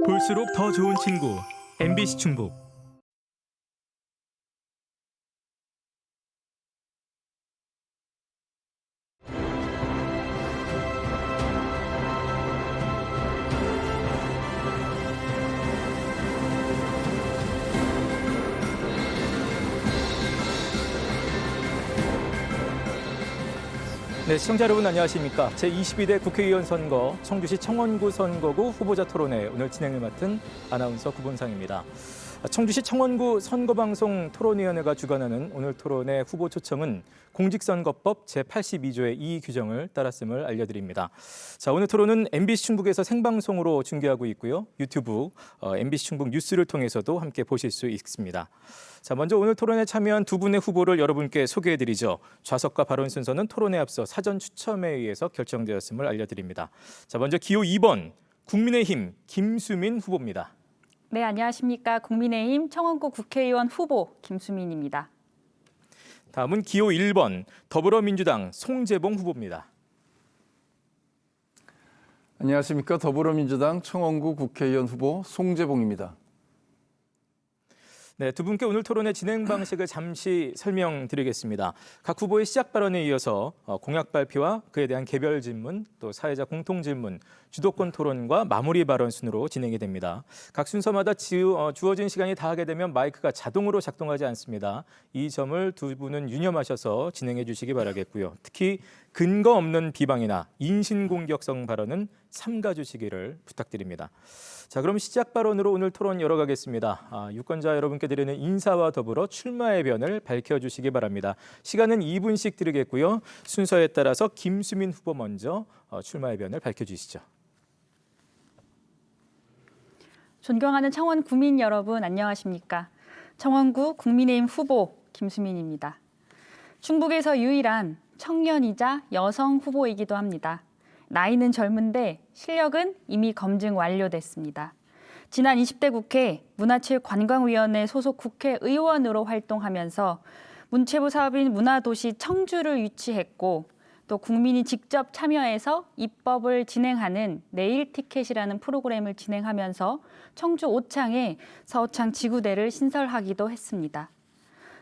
볼수록 더 좋은 친구 MBC 충북. 네, 시청자 여러분 안녕하십니까? 제22대 국회의원 선거 청주시 청원구 선거구 후보자 토론회 오늘 진행을 맡은 아나운서 구본상입니다. 청주시 청원구 선거방송 토론위원회가 주관하는 오늘 토론회 후보 초청은 공직선거법 제82조의 2 규정을 따랐음을 알려드립니다. 자, 오늘 토론은 MBC 충북에서 생방송으로 중계하고 있고요. 유튜브 MBC 충북 뉴스를 통해서도 함께 보실 수 있습니다. 자, 먼저 오늘 토론에 참여한 두 분의 후보를 여러분께 소개해드리죠. 좌석과 발언 순서는 토론에 앞서 사전 추첨에 의해서 결정되었음을 알려드립니다. 자, 먼저 기호 2번 국민의힘 김수민 후보입니다. 네, 안녕하십니까. 국민의힘 청원구 국회의원 후보 김수민입니다. 다음은 기호 1번 더불어민주당 송재봉 후보입니다. 안녕하십니까. 더불어민주당 청원구 국회의원 후보 송재봉입니다. 네, 두 분께 오늘 토론의 진행 방식을 잠시 설명드리겠습니다. 각 후보의 시작 발언에 이어서 공약 발표와 그에 대한 개별 질문, 또 사회자 공통 질문, 주도권 토론과 마무리 발언 순으로 진행이 됩니다. 각 순서마다 주어진 시간이 다하게 되면 마이크가 자동으로 작동하지 않습니다. 이 점을 두 분은 유념하셔서 진행해 주시기 바라겠고요. 특히 근거 없는 비방이나 인신공격성 발언은 삼가주시기를 부탁드립니다. 자, 그럼 시작 발언으로 오늘 토론 열어가겠습니다. 유권자 여러분께 드리는 인사와 더불어 출마의 변을 밝혀주시기 바랍니다. 시간은 2분씩 드리겠고요. 순서에 따라서 김수민 후보 먼저 출마의 변을 밝혀주시죠. 존경하는 청원 구민 여러분 안녕하십니까. 청원구 국민의힘 후보 김수민입니다. 충북에서 유일한 청년이자 여성 후보이기도 합니다. 나이는 젊은데 실력은 이미 검증 완료됐습니다. 지난 20대 국회 문화체육관광위원회 소속 국회의원으로 활동하면서 문체부 사업인 문화도시 청주를 유치했고 또 국민이 직접 참여해서 입법을 진행하는 내일 티켓이라는 프로그램을 진행하면서 청주 오창에 서오창 지구대를 신설하기도 했습니다.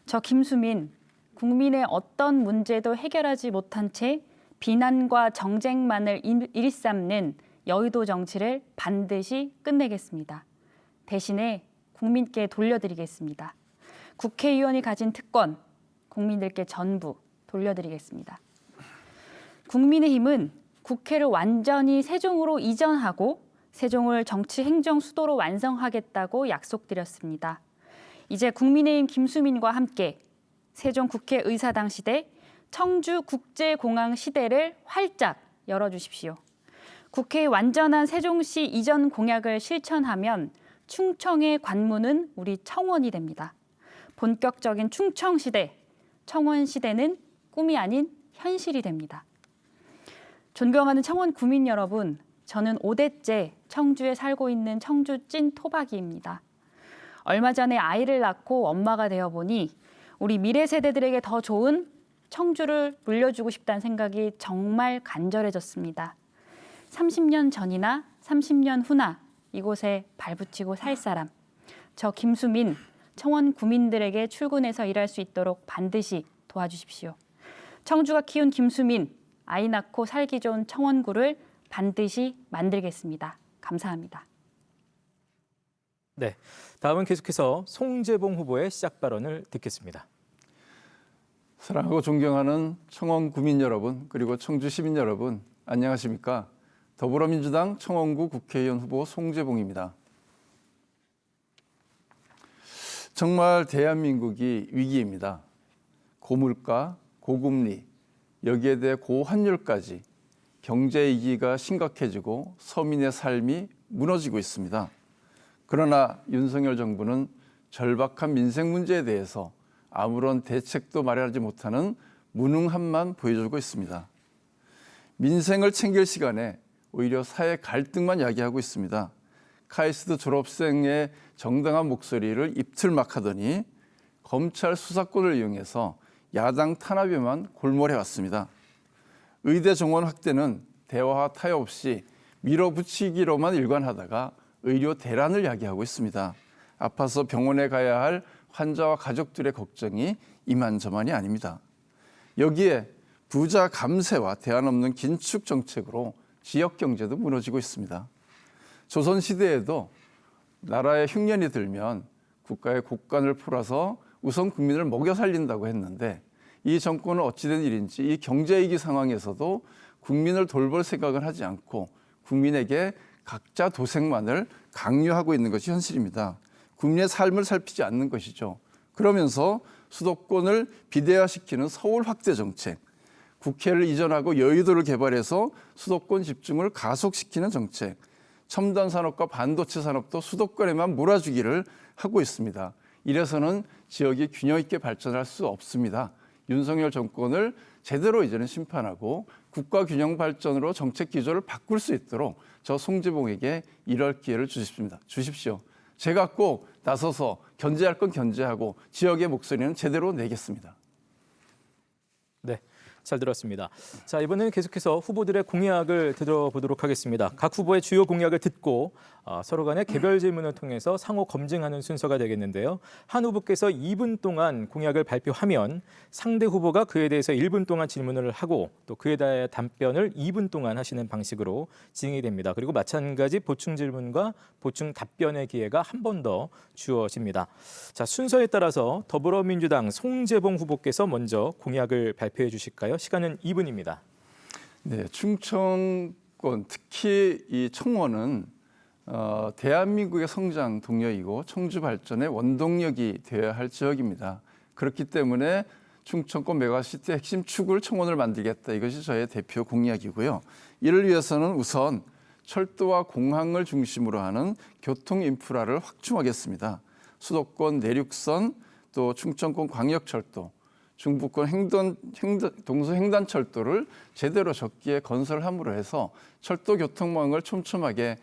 저 김수민, 국민의 어떤 문제도 해결하지 못한 채 비난과 정쟁만을 일삼는 여의도 정치를 반드시 끝내겠습니다. 대신에 국민께 돌려드리겠습니다. 국회의원이 가진 특권, 국민들께 전부 돌려드리겠습니다. 국민의힘은 국회를 완전히 세종으로 이전하고 세종을 정치 행정 수도로 완성하겠다고 약속드렸습니다. 이제 국민의힘 김수민과 함께 세종 국회의사당 시대 청주 국제공항 시대를 활짝 열어주십시오. 국회의 완전한 세종시 이전 공약을 실천하면 충청의 관문은 우리 청원이 됩니다. 본격적인 충청 시대, 청원 시대는 꿈이 아닌 현실이 됩니다. 존경하는 청원 구민 여러분, 저는 5대째 청주에 살고 있는 청주 찐 토박이입니다. 얼마 전에 아이를 낳고 엄마가 되어보니 우리 미래 세대들에게 더 좋은 청주를 물려주고 싶다는 생각이 정말 간절해졌습니다. 30년 전이나 30년 후나 이곳에 발붙이고 살 사람, 저 김수민, 청원 구민들에게 출근해서 일할 수 있도록 반드시 도와주십시오. 청주가 키운 김수민, 아이 낳고 살기 좋은 청원구를 반드시 만들겠습니다. 감사합니다. 네, 다음은 계속해서 송재봉 후보의 시작 발언을 듣겠습니다. 사랑하고 존경하는 청원 구민 여러분, 그리고 청주 시민 여러분, 안녕하십니까? 더불어민주당 청원구 국회의원 후보 송재봉입니다. 정말 대한민국이 위기입니다. 고물가, 고금리, 여기에 대해 고환율까지 경제 위기가 심각해지고 서민의 삶이 무너지고 있습니다. 그러나 윤석열 정부는 절박한 민생 문제에 대해서 아무런 대책도 마련하지 못하는 무능함만 보여주고 있습니다. 민생을 챙길 시간에 오히려 사회 갈등만 야기하고 있습니다. 카이스트 졸업생의 정당한 목소리를 입틀막하더니 검찰 수사권을 이용해서 야당 탄압에만 골몰해왔습니다. 의대 정원 확대는 대화와 타협 없이 밀어붙이기로만 일관하다가 의료 대란을 야기하고 있습니다. 아파서 병원에 가야 할 환자와 가족들의 걱정이 이만저만이 아닙니다. 여기에 부자 감세와 대안 없는 긴축 정책으로 지역 경제도 무너지고 있습니다. 조선시대에도 나라에 흉년이 들면 국가의 곳간을 풀어서 우선 국민을 먹여 살린다고 했는데 이 정권은 어찌된 일인지 이 경제위기 상황에서도 국민을 돌볼 생각을 하지 않고 국민에게 각자 도생만을 강요하고 있는 것이 현실입니다. 국민의 삶을 살피지 않는 것이죠. 그러면서 수도권을 비대화시키는 서울 확대 정책, 국회를 이전하고 여의도를 개발해서 수도권 집중을 가속시키는 정책, 첨단 산업과 반도체 산업도 수도권에만 몰아주기를 하고 있습니다. 이래서는 지역이 균형 있게 발전할 수 없습니다. 윤석열 정권을 제대로 이제는 심판하고 국가 균형 발전으로 정책 기조를 바꿀 수 있도록 저 송지봉에게 이럴 기회를 주십시오. 제가 꼭 나서서 견제할 건 견제하고 지역의 목소리는 제대로 내겠습니다. 네, 잘 들었습니다. 자, 이번에는 계속해서 후보들의 공약을 들어보도록 하겠습니다. 각 후보의 주요 공약을 듣고 서로 간의 개별 질문을 통해서 상호 검증하는 순서가 되겠는데요. 한 후보께서 2분 동안 공약을 발표하면 상대 후보가 그에 대해서 1분 동안 질문을 하고 또 그에 대해 답변을 2분 동안 하시는 방식으로 진행이 됩니다. 그리고 마찬가지 보충 질문과 보충 답변의 기회가 한 번 더 주어집니다. 자, 순서에 따라서 더불어민주당 송재봉 후보께서 먼저 공약을 발표해 주실까요? 시간은 2분입니다. 네, 충청권 특히 이 청원은 대한민국의 성장 동력이고 청주 발전의 원동력이 되어야 할 지역입니다. 그렇기 때문에 충청권 메가시티 핵심 축을 청원을 만들겠다. 이것이 저의 대표 공약이고요. 이를 위해서는 우선 철도와 공항을 중심으로 하는 교통 인프라를 확충하겠습니다. 수도권 내륙선 또 충청권 광역철도, 중부권 동서횡단철도를 제대로 적기에 건설함으로 해서 철도 교통망을 촘촘하게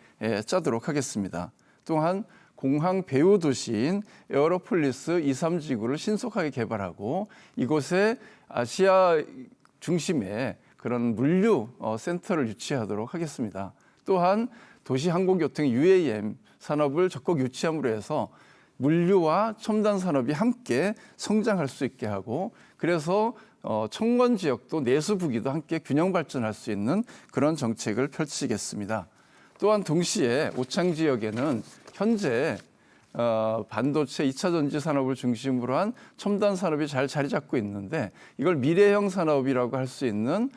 짜도록 하겠습니다. 또한 공항 배후 도시인 에어로폴리스 2, 3지구를 신속하게 개발하고 이곳에 아시아 중심의 그런 물류 센터를 유치하도록 하겠습니다. 또한 도시항공교통 UAM 산업을 적극 유치함으로 해서 물류와 첨단 산업이 함께 성장할 수 있게 하고 그래서 청원 지역도 내수부기도 함께 균형 발전할 수 있는 그런 정책을 펼치겠습니다. 또한 동시에 오창 지역에는 현재 반도체 2차 전지 산업을 중심으로 한 첨단 산업이 잘 자리 잡고 있는데 이걸 미래형 산업이라고 할 수 있는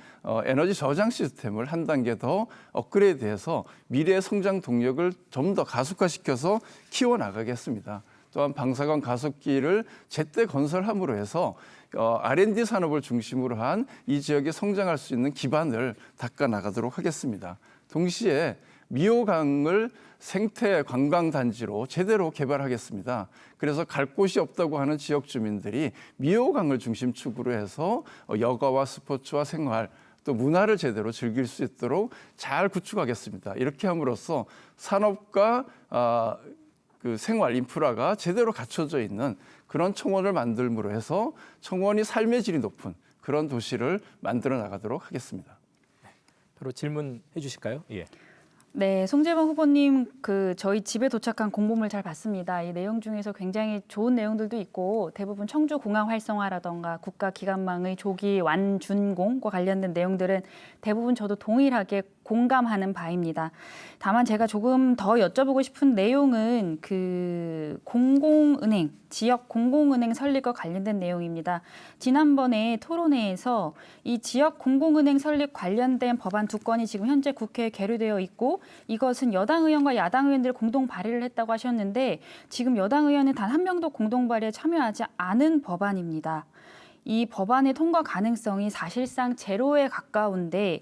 에너지 저장 시스템을 한 단계 더 업그레이드해서 미래의 성장 동력을 좀 더 가속화시켜서 키워나가겠습니다. 또한 방사선 가속기를 제때 건설함으로 해서 R&D 산업을 중심으로 한 이 지역이 성장할 수 있는 기반을 닦아나가도록 하겠습니다. 동시에 미호강을 생태 관광 단지로 제대로 개발하겠습니다. 그래서 갈 곳이 없다고 하는 지역 주민들이 미호강을 중심축으로 해서 여가와 스포츠와 생활 또 문화를 제대로 즐길 수 있도록 잘 구축하겠습니다. 이렇게 함으로써 산업과 그 생활 인프라가 제대로 갖춰져 있는 그런 청원을 만들므로 해서 청원이 삶의 질이 높은 그런 도시를 만들어 나가도록 하겠습니다. 바로 질문해 주실까요? 예. 네, 송재봉 후보님, 저희 집에 도착한 공보물 잘 봤습니다. 이 내용 중에서 굉장히 좋은 내용들도 있고 대부분 청주 공항 활성화라던가 국가 기관망의 조기 완준공과 관련된 내용들은 대부분 저도 동일하게 공감하는 바입니다. 다만 제가 조금 더 여쭤보고 싶은 내용은 공공은행, 지역 공공은행 설립과 관련된 내용입니다. 지난번에 토론회에서 이 지역 공공은행 설립 관련된 법안 2건이 지금 현재 국회에 계류되어 있고 이것은 여당 의원과 야당 의원들 공동 발의를 했다고 하셨는데 지금 여당 의원은 단 한 명도 공동 발의에 참여하지 않은 법안입니다. 이 법안의 통과 가능성이 사실상 제로에 가까운데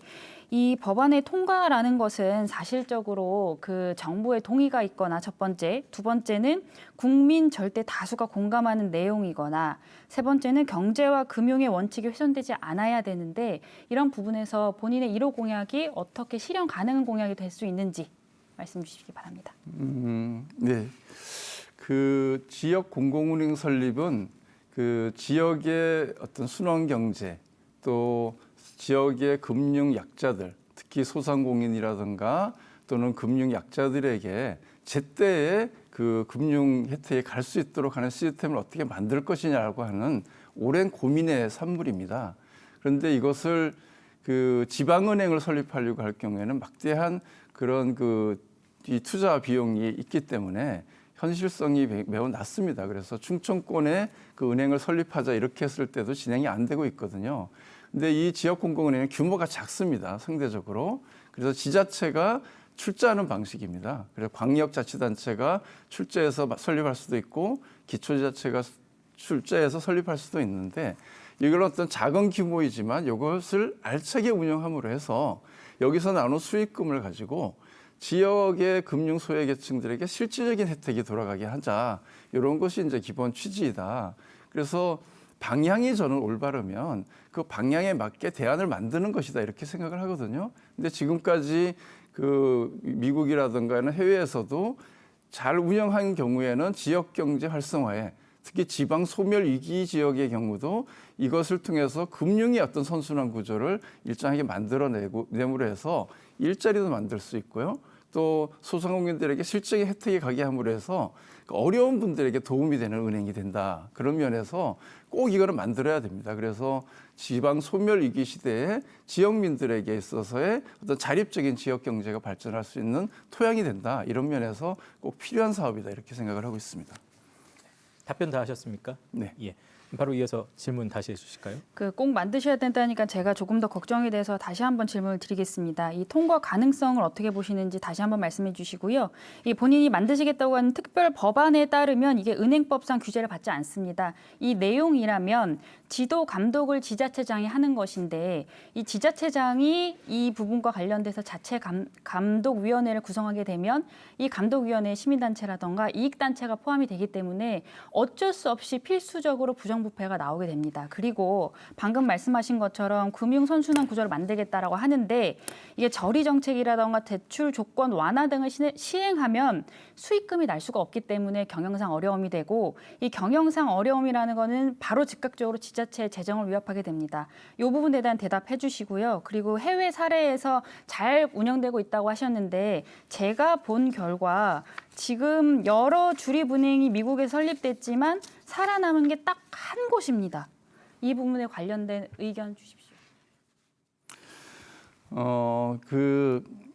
이 법안의 통과라는 것은 사실적으로 정부의 동의가 있거나 첫 번째, 두 번째는 국민 절대 다수가 공감하는 내용이거나 세 번째는 경제와 금융의 원칙이 훼손되지 않아야 되는데 이런 부분에서 본인의 1호 공약이 어떻게 실현 가능한 공약이 될 수 있는지 말씀 주시기 바랍니다. 네, 그 지역 공공은행 설립은 그 지역의 어떤 순환 경제 또 지역의 금융 약자들, 특히 소상공인이라든가 또는 금융 약자들에게 제때에 그 금융 혜택에 갈 수 있도록 하는 시스템을 어떻게 만들 것이냐라고 하는 오랜 고민의 산물입니다. 그런데 이것을 그 지방은행을 설립하려고 할 경우에는 막대한 그런 이 투자 비용이 있기 때문에 현실성이 매우 낮습니다. 그래서 충청권에 그 은행을 설립하자 이렇게 했을 때도 진행이 안 되고 있거든요. 근데 이 지역 공공은행은 규모가 작습니다. 상대적으로. 그래서 지자체가 출자하는 방식입니다. 그래서 광역자치단체가 출자해서 설립할 수도 있고 기초지자체가 출자해서 설립할 수도 있는데 이걸 어떤 작은 규모이지만 이것을 알차게 운영함으로 해서 여기서 나오는 수익금을 가지고 지역의 금융 소외계층들에게 실질적인 혜택이 돌아가게 하자. 이런 것이 이제 기본 취지이다. 그래서 방향이 저는 올바르면 그 방향에 맞게 대안을 만드는 것이다. 이렇게 생각을 하거든요. 근데 지금까지 그 미국이라든가 해외에서도 잘 운영한 경우에는 지역 경제 활성화에 특히 지방 소멸 위기 지역의 경우도 이것을 통해서 금융의 어떤 선순환 구조를 일정하게 만들어내므로 해서 일자리도 만들 수 있고요. 또 소상공인들에게 실질적인 혜택이 가게 함으로 해서 어려운 분들에게 도움이 되는 은행이 된다. 그런 면에서 꼭 이거를 만들어야 됩니다. 그래서 지방 소멸 위기 시대에 지역민들에게 있어서의 어떤 자립적인 지역 경제가 발전할 수 있는 토양이 된다. 이런 면에서 꼭 필요한 사업이다. 이렇게 생각을 하고 있습니다. 답변 다 하셨습니까? 네. 예. 바로 이어서 질문 다시 해주실까요? 꼭 만드셔야 된다니까 제가 조금 더 걱정이 돼서 다시 한번 질문을 드리겠습니다. 이 통과 가능성을 어떻게 보시는지 다시 한번 말씀해 주시고요. 이 본인이 만드시겠다고 하는 특별 법안에 따르면 이게 은행법상 규제를 받지 않습니다. 이 내용이라면 지도 감독을 지자체장이 하는 것인데 이 지자체장이 이 부분과 관련돼서 자체 감독위원회를 구성하게 되면 이 감독위원회에 시민단체라던가 이익단체가 포함이 되기 때문에 어쩔 수 없이 필수적으로 부정부패가 나오게 됩니다. 그리고 방금 말씀하신 것처럼 금융선순환 구조를 만들겠다라고 하는데 이게 저리정책이라던가 대출 조건 완화 등을 시행하면 수익금이 날 수가 없기 때문에 경영상 어려움이 되고 이 경영상 어려움이라는 거는 바로 즉각적으로 지자체의 재정을 위협하게 됩니다. 이 부분에 대한 대답해 주시고요. 그리고 해외 사례에서 잘 운영되고 있다고 하셨는데 제가 본 결과 지금 여러 주립은행이 미국에 설립됐지만 살아남은 게 딱 한 곳입니다. 이 부분에 관련된 의견 주십시오.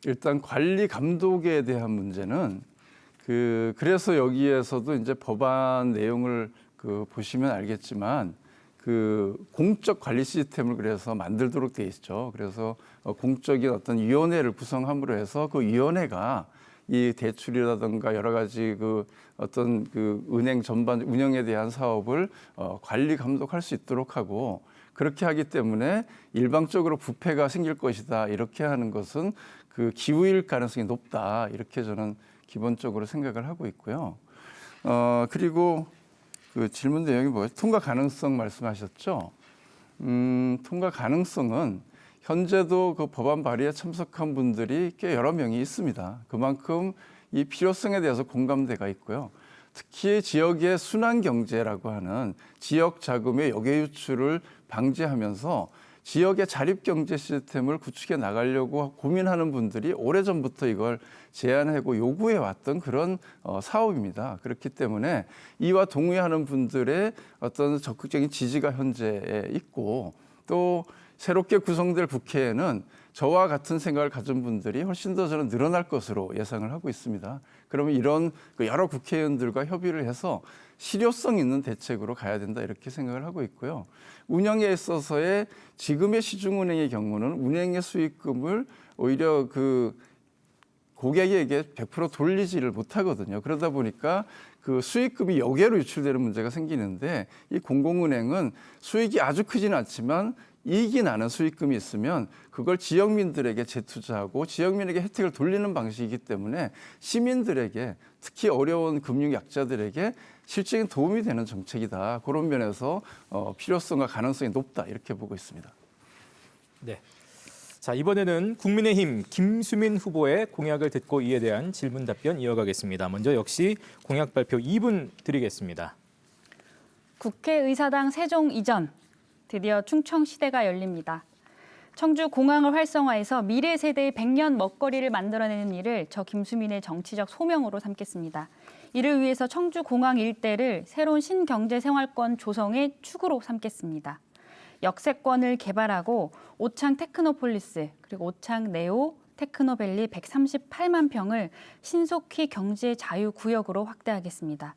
일단 관리 감독에 대한 문제는 그래서 여기에서도 이제 법안 내용을 보시면 알겠지만 공적 관리 시스템을 그래서 만들도록 돼 있죠. 그래서 공적인 어떤 위원회를 구성함으로 해서 그 위원회가 이 대출이라든가 여러 가지 어떤 은행 전반 운영에 대한 사업을 관리 감독할 수 있도록 하고 그렇게 하기 때문에 일방적으로 부패가 생길 것이다 이렇게 하는 것은 기우일 가능성이 높다 이렇게 저는 기본적으로 생각을 하고 있고요. 그리고 질문 내용이 뭐예요? 통과 가능성 말씀하셨죠? 통과 가능성은 현재도 법안 발의에 참석한 분들이 꽤 여러 명이 있습니다. 그만큼 이 필요성에 대해서 공감대가 있고요. 특히 지역의 순환 경제라고 하는 지역 자금의 역외 유출을 방지하면서 지역의 자립 경제 시스템을 구축해 나가려고 고민하는 분들이 오래전부터 이걸 제안하고 요구해 왔던 그런 사업입니다. 그렇기 때문에 이와 동의하는 분들의 어떤 적극적인 지지가 현재 있고 또 새롭게 구성될 국회에는 저와 같은 생각을 가진 분들이 훨씬 더 저는 늘어날 것으로 예상을 하고 있습니다. 그러면 이런 여러 국회의원들과 협의를 해서 실효성 있는 대책으로 가야 된다 이렇게 생각을 하고 있고요. 운영에 있어서의 지금의 시중은행의 경우는 운행의 수익금을 오히려 고객에게 100% 돌리지를 못하거든요. 그러다 보니까 수익금이 역외로 유출되는 문제가 생기는데 이 공공은행은 수익이 아주 크지는 않지만 이익이 나는 수익금이 있으면 그걸 지역민들에게 재투자하고 지역민에게 혜택을 돌리는 방식이기 때문에 시민들에게 특히 어려운 금융 약자들에게 실질적인 도움이 되는 정책이다. 그런 면에서 필요성과 가능성이 높다 이렇게 보고 있습니다. 네. 자, 이번에는 국민의힘 김수민 후보의 공약을 듣고 이에 대한 질문 답변 이어가겠습니다. 먼저 역시 공약 발표 2분 드리겠습니다. 국회의사당 세종 이전 드디어 충청시대가 열립니다. 청주 공항을 활성화해서 미래 세대의 100년 먹거리를 만들어내는 일을 저 김수민의 정치적 소명으로 삼겠습니다. 이를 위해서 청주 공항 일대를 새로운 신경제생활권 조성의 축으로 삼겠습니다. 역세권을 개발하고 오창 테크노폴리스 그리고 오창 네오 테크노밸리 138만 평을 신속히 경제 자유구역으로 확대하겠습니다.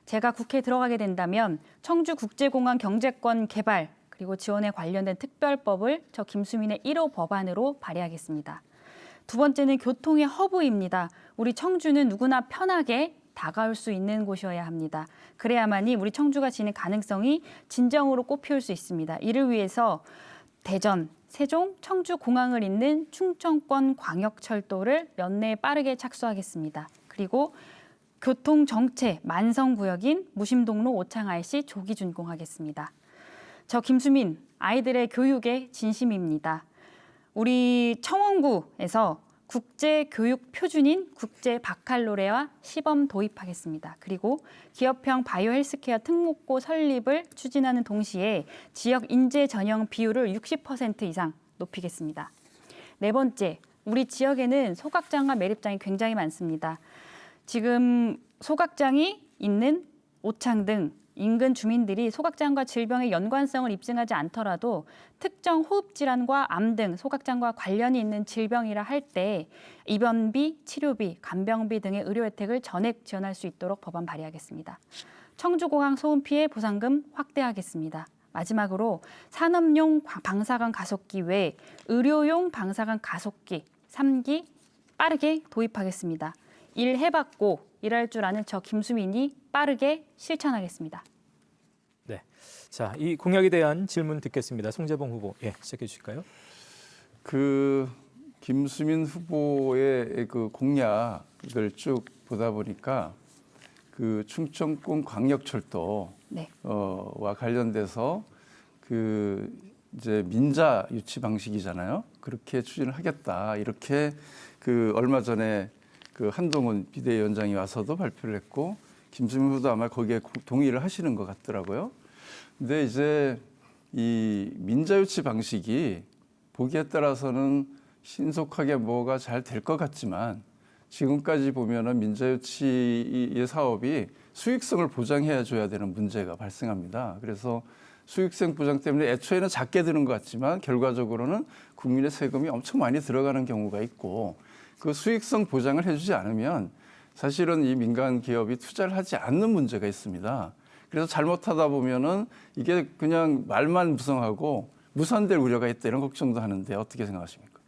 제가 국회에 들어가게 된다면 청주국제공항 경제권 개발 그리고 지원에 관련된 특별법을 저 김수민의 1호 법안으로 발의하겠습니다. 두 번째는 교통의 허브입니다. 우리 청주는 누구나 편하게 다가올 수 있는 곳이어야 합니다. 그래야만이 우리 청주가 지닌 가능성이 진정으로 꽃피울 수 있습니다. 이를 위해서 대전, 세종, 청주 공항을 잇는 충청권 광역철도를 연내에 빠르게 착수하겠습니다. 그리고 교통 정체 만성구역인 무심동로 오창 IC 조기 준공하겠습니다. 저 김수민, 아이들의 교육에 진심입니다. 우리 청원구에서 국제교육 표준인 국제바칼로레아 시범 도입하겠습니다. 그리고 기업형 바이오 헬스케어 특목고 설립을 추진하는 동시에 지역 인재 전형 비율을 60% 이상 높이겠습니다. 네 번째, 우리 지역에는 소각장과 매립장이 굉장히 많습니다. 지금 소각장이 있는 오창 등 인근 주민들이 소각장과 질병의 연관성을 입증하지 않더라도 특정 호흡질환과 암 등 소각장과 관련이 있는 질병이라 할 때 입원비, 치료비, 간병비 등의 의료 혜택을 전액 지원할 수 있도록 법안 발의하겠습니다. 청주공항 소음 피해 보상금 확대하겠습니다. 마지막으로 산업용 방사관 가속기 외 의료용 방사관 가속기 3기 빠르게 도입하겠습니다. 일 해봤고 일할 줄 아는 저 김수민이 빠르게 실천하겠습니다. 네, 자, 이 공약에 대한 질문 듣겠습니다. 송재봉 후보, 시작해 주실까요? 그 김수민 후보의 그 공약을 쭉 보다 보니까 그 충청권 광역철도 네. 와 관련돼서 그 이제 민자 유치 방식이잖아요. 그렇게 추진을 하겠다. 이렇게 그 얼마 전에 그 한동훈 비대위원장이 와서도 발표를 했고 김수민 후보도 아마 거기에 동의를 하시는 것 같더라고요. 근데 이제 이 민자유치 방식이 보기에 따라서는 신속하게 뭐가 잘 될 것 같지만 지금까지 보면은 민자유치의 사업이 수익성을 보장해 줘야 되는 문제가 발생합니다. 그래서 수익성 보장 때문에 애초에는 작게 드는 것 같지만 결과적으로는 국민의 세금이 엄청 많이 들어가는 경우가 있고 그 수익성 보장을 해주지 않으면 사실은 이 민간 기업이 투자를 하지 않는 문제가 있습니다. 그래서 잘못하다 보면은 이게 그냥 말만 무성하고 무산될 우려가 있다 이런 걱정도 하는데 어떻게 생각하십니까?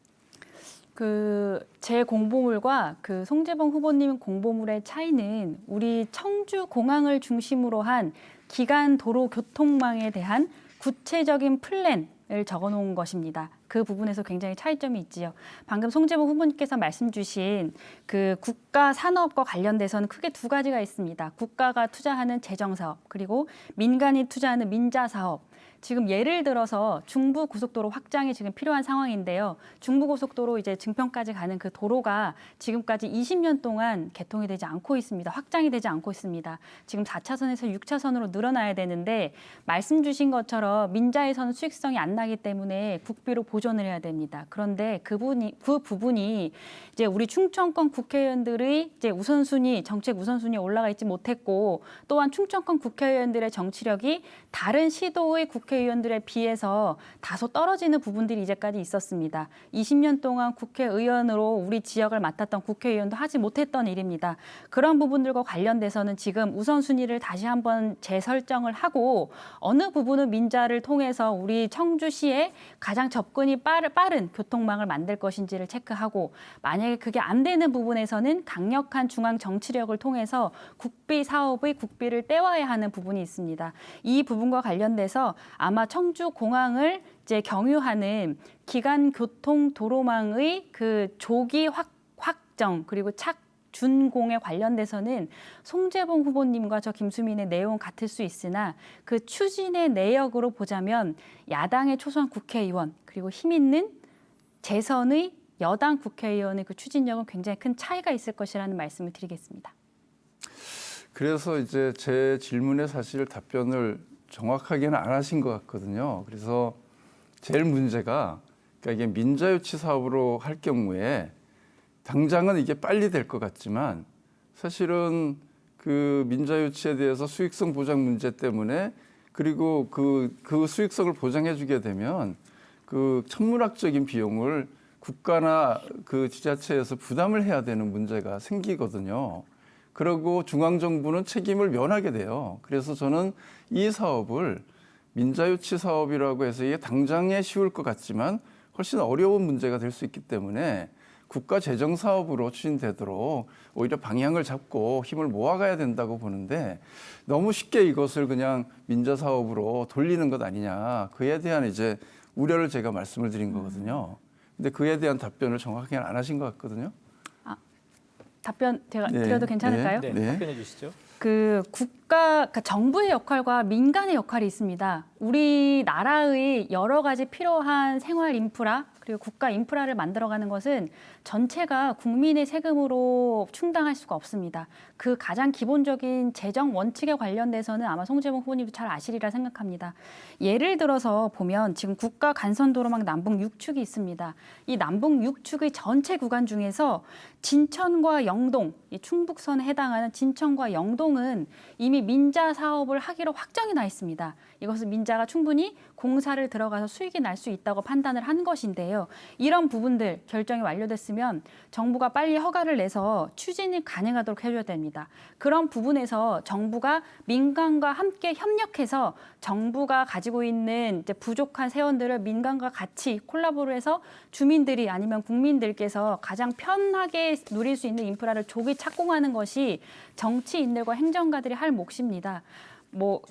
제 공보물과 그 송재봉 후보님 공보물의 차이는 우리 청주 공항을 중심으로 한 기간 도로 교통망에 대한 구체적인 플랜을 적어놓은 것입니다. 그 부분에서 굉장히 차이점이 있지요. 방금 송재봉 후보님께서 말씀 주신 그 국가 산업과 관련돼서는 크게 두 가지가 있습니다. 국가가 투자하는 재정사업 그리고 민간이 투자하는 민자사업. 지금 예를 들어서 중부고속도로 확장이 지금 필요한 상황인데요. 중부고속도로 이제 증평까지 가는 그 도로가 지금까지 20년 동안 개통이 되지 않고 있습니다. 확장이 되지 않고 있습니다. 지금 4차선에서 6차선으로 늘어나야 되는데 말씀 주신 것처럼 민자에서는 수익성이 안 나기 때문에 국비로 보존을 해야 됩니다. 그런데 그 부분이 이제 우리 충청권 국회의원들의 이제 우선순위, 정책 우선순위에 올라가 있지 못했고 또한 충청권 국회의원들의 정치력이 다른 시도의 국회의원들에 비해서 다소 떨어지는 부분들이 이제까지 있었습니다. 20년 동안 국회의원으로 우리 지역을 맡았던 국회의원도 하지 못했던 일입니다. 그런 부분들과 관련돼서는 지금 우선순위를 다시 한번 재설정을 하고 어느 부분은 민자를 통해서 우리 청주시에 가장 접근이 빠른 교통망을 만들 것인지를 체크하고 만약에 그게 안 되는 부분에서는 강력한 중앙 정치력을 통해서 국비 사업의 국비를 떼와야 하는 부분이 있습니다. 이 부분과 관련돼서 아마 청주 공항을 이제 경유하는 기간 교통 도로망의 그 조기 확정 그리고 준공에 관련돼서는 송재봉 후보님과 저 김수민의 내용은 같을 수 있으나 그 추진의 내역으로 보자면 야당의 초선 국회의원 그리고 힘 있는 재선의 여당 국회의원의 그 추진력은 굉장히 큰 차이가 있을 것이라는 말씀을 드리겠습니다. 그래서 이제 제 질문에 사실 답변을 정확하게는 안 하신 것 같거든요. 그래서 제일 문제가 그러니까 이게 민자유치 사업으로 할 경우에 당장은 이게 빨리 될 것 같지만 사실은 그 민자유치에 대해서 수익성 보장 문제 때문에 그리고 그 수익성을 보장해 주게 되면 그 천문학적인 비용을 국가나 그 지자체에서 부담을 해야 되는 문제가 생기거든요. 그리고 중앙정부는 책임을 면하게 돼요. 그래서 저는 이 사업을 민자유치 사업이라고 해서 이게 당장에 쉬울 것 같지만 훨씬 어려운 문제가 될 수 있기 때문에 국가 재정 사업으로 추진되도록 오히려 방향을 잡고 힘을 모아가야 된다고 보는데 너무 쉽게 이것을 그냥 민자 사업으로 돌리는 것 아니냐. 그에 대한 이제 우려를 제가 말씀을 드린 거거든요. 근데 그에 대한 답변을 정확하게 안 하신 것 같거든요. 답변 제가 네, 드려도 괜찮을까요? 네, 네. 답변해 주시죠. 그러니까 정부의 역할과 민간의 역할이 있습니다. 우리나라의 여러 가지 필요한 생활 인프라 그리고 국가 인프라를 만들어가는 것은 전체가 국민의 세금으로 충당할 수가 없습니다. 그 가장 기본적인 재정 원칙에 관련돼서는 아마 송재봉 후보님도 잘 아시리라 생각합니다. 예를 들어서 보면 지금 국가 간선도로망 남북 6축이 있습니다. 이 남북 6축의 전체 구간 중에서 진천과 영동, 이 충북선에 해당하는 진천과 영동은 이미 민자 사업을 하기로 확정이 나 있습니다. 이것은 민자가 충분히 공사를 들어가서 수익이 날 수 있다고 판단을 한 것인데요. 이런 부분들 결정이 완료됐으면 정부가 빨리 허가를 내서 추진이 가능하도록 해줘야 됩니다. 그런 부분에서 정부가 민간과 함께 협력해서 정부가 가지고 있는 이제 부족한 세원들을 민간과 같이 콜라보를 해서 주민들이 아니면 국민들께서 가장 편하게 누릴 수 있는 인프라를 조기 착공하는 것이 정치인들과 행정가들이 할 몫입니다.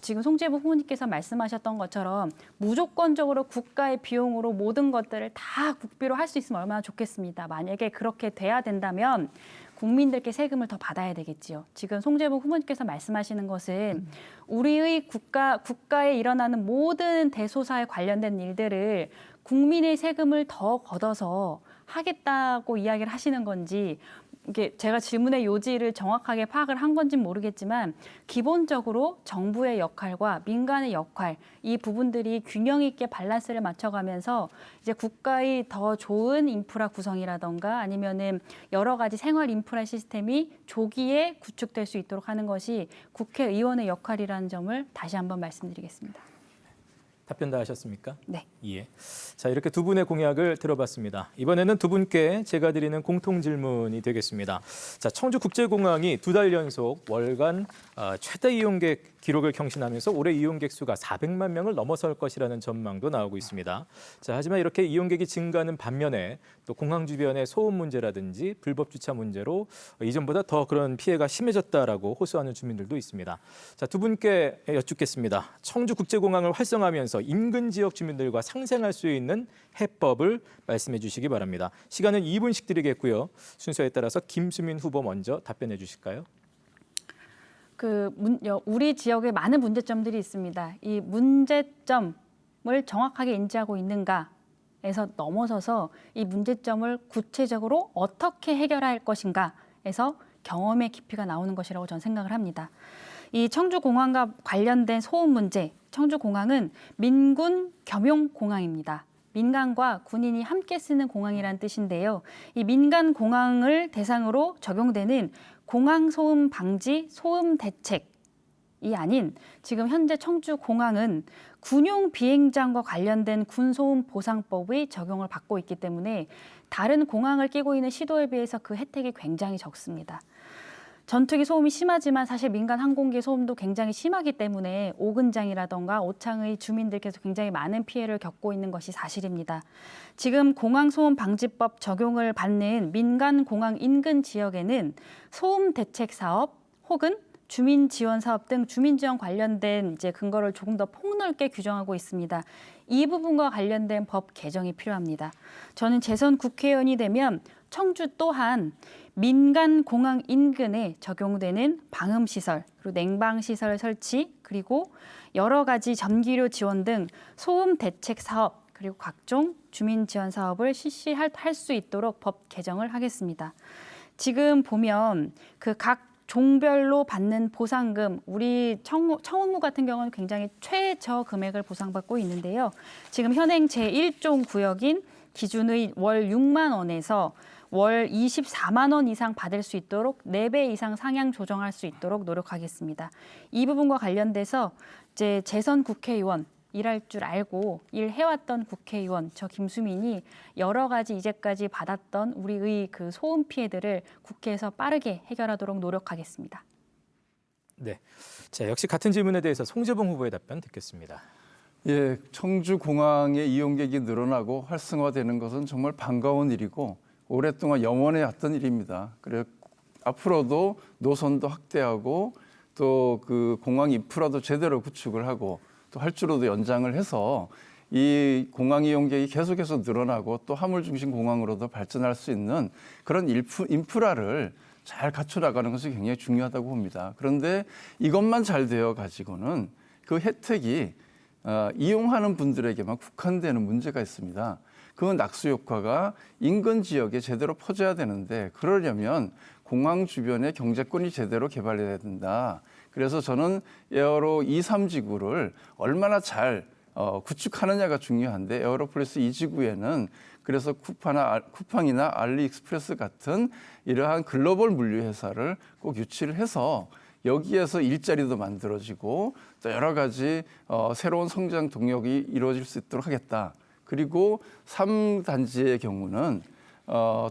지금 송재봉 후보님께서 말씀하셨던 것처럼 무조건적으로 국가의 비용으로 모든 것들을 다 국비로 할 수 있으면 얼마나 좋겠습니다. 만약에 그렇게 돼야 된다면 국민들께 세금을 더 받아야 되겠지요. 지금 송재봉 후보님께서 말씀하시는 것은 우리의 국가에 일어나는 모든 대소사에 관련된 일들을 국민의 세금을 더 걷어서 하겠다고 이야기를 하시는 건지 이게 제가 질문의 요지를 정확하게 파악을 한 건지는 모르겠지만 기본적으로 정부의 역할과 민간의 역할 이 부분들이 균형 있게 밸런스를 맞춰가면서 이제 국가의 더 좋은 인프라 구성이라던가 아니면은 여러 가지 생활 인프라 시스템이 조기에 구축될 수 있도록 하는 것이 국회의원의 역할이라는 점을 다시 한번 말씀드리겠습니다. 답변 다 하셨습니까? 네. 예. 자, 이렇게 두 분의 공약을 들어봤습니다. 이번에는 두 분께 제가 드리는 공통 질문이 되겠습니다. 자, 청주국제공항이 2달 연속 월간 최대 이용객 기록을 경신하면서 올해 이용객 수가 400만 명을 넘어설 것이라는 전망도 나오고 있습니다. 자, 하지만 이렇게 이용객이 증가하는 반면에 또 공항 주변의 소음 문제라든지 불법 주차 문제로 이전보다 더 그런 피해가 심해졌다라고 호소하는 주민들도 있습니다. 자, 두 분께 여쭙겠습니다. 청주국제공항을 활성화하면서 인근 지역 주민들과 상생할 수 있는 해법을 말씀해 주시기 바랍니다. 시간은 2분씩 드리겠고요. 순서에 따라서 김수민 후보 먼저 답변해 주실까요? 우리 지역에 많은 문제점들이 있습니다. 이 문제점을 정확하게 인지하고 있는가에서 넘어서서 이 문제점을 구체적으로 어떻게 해결할 것인가에서 경험의 깊이가 나오는 것이라고 저는 생각을 합니다. 이 청주공항과 관련된 소음 문제, 청주공항은 민군 겸용 공항입니다. 민간과 군인이 함께 쓰는 공항이라는 뜻인데요. 이 민간 공항을 대상으로 적용되는 공항 소음 방지 소음 대책이 아닌 지금 현재 청주공항은 군용 비행장과 관련된 군소음 보상법의 적용을 받고 있기 때문에 다른 공항을 끼고 있는 시도에 비해서 그 혜택이 굉장히 적습니다. 전투기 소음이 심하지만 사실 민간 항공기 소음도 굉장히 심하기 때문에 오근장이라던가 오창의 주민들께서 굉장히 많은 피해를 겪고 있는 것이 사실입니다. 지금 공항소음방지법 적용을 받는 민간 공항 인근 지역에는 소음 대책 사업 혹은 주민 지원 사업 등 주민 지원 관련된 이제 근거를 조금 더 폭넓게 규정하고 있습니다. 이 부분과 관련된 법 개정이 필요합니다. 저는 재선 국회의원이 되면 청주 또한 민간 공항 인근에 적용되는 방음시설, 그리고 냉방시설 설치, 그리고 여러 가지 전기료 지원 등 소음 대책 사업, 그리고 각종 주민 지원 사업을 실시할 수 있도록 법 개정을 하겠습니다. 지금 보면 그 각 종별로 받는 보상금, 우리 청원구 같은 경우는 굉장히 최저 금액을 보상받고 있는데요. 지금 현행 제1종 구역인 기준의 월 6만 원에서 월 24만 원 이상 받을 수 있도록 4배 이상 상향 조정할 수 있도록 노력하겠습니다. 이 부분과 관련돼서 이제 재선 국회의원 일할 줄 알고 일해왔던 국회의원 저 김수민이 여러 가지 이제까지 받았던 우리의 그 소음 피해들을 국회에서 빠르게 해결하도록 노력하겠습니다. 네. 자, 역시 같은 질문에 대해서 송재봉 후보의 답변 듣겠습니다. 예, 청주 공항의 이용객이 늘어나고 활성화되는 것은 정말 반가운 일이고 오랫동안 염원해 왔던 일입니다. 그래 앞으로도 노선도 확대하고 또 그 공항 인프라도 제대로 구축을 하고 또 활주로도 연장을 해서 이 공항 이용객이 계속해서 늘어나고 또 화물 중심 공항으로도 발전할 수 있는 그런 인프라를 잘 갖춰 나가는 것이 굉장히 중요하다고 봅니다. 그런데 이것만 잘 되어 가지고는 그 혜택이 이용하는 분들에게만 국한되는 문제가 있습니다. 그 낙수 효과가 인근 지역에 제대로 퍼져야 되는데 그러려면 공항 주변에 경제권이 제대로 개발돼야 된다. 그래서 저는 에어로 2, 3지구를 얼마나 잘 구축하느냐가 중요한데 에어로폴리스 2지구에는 그래서 쿠팡이나 알리익스프레스 같은 이러한 글로벌 물류 회사를 꼭 유치를 해서 여기에서 일자리도 만들어지고 또 여러 가지 새로운 성장 동력이 이루어질 수 있도록 하겠다. 그리고 3단지의 경우는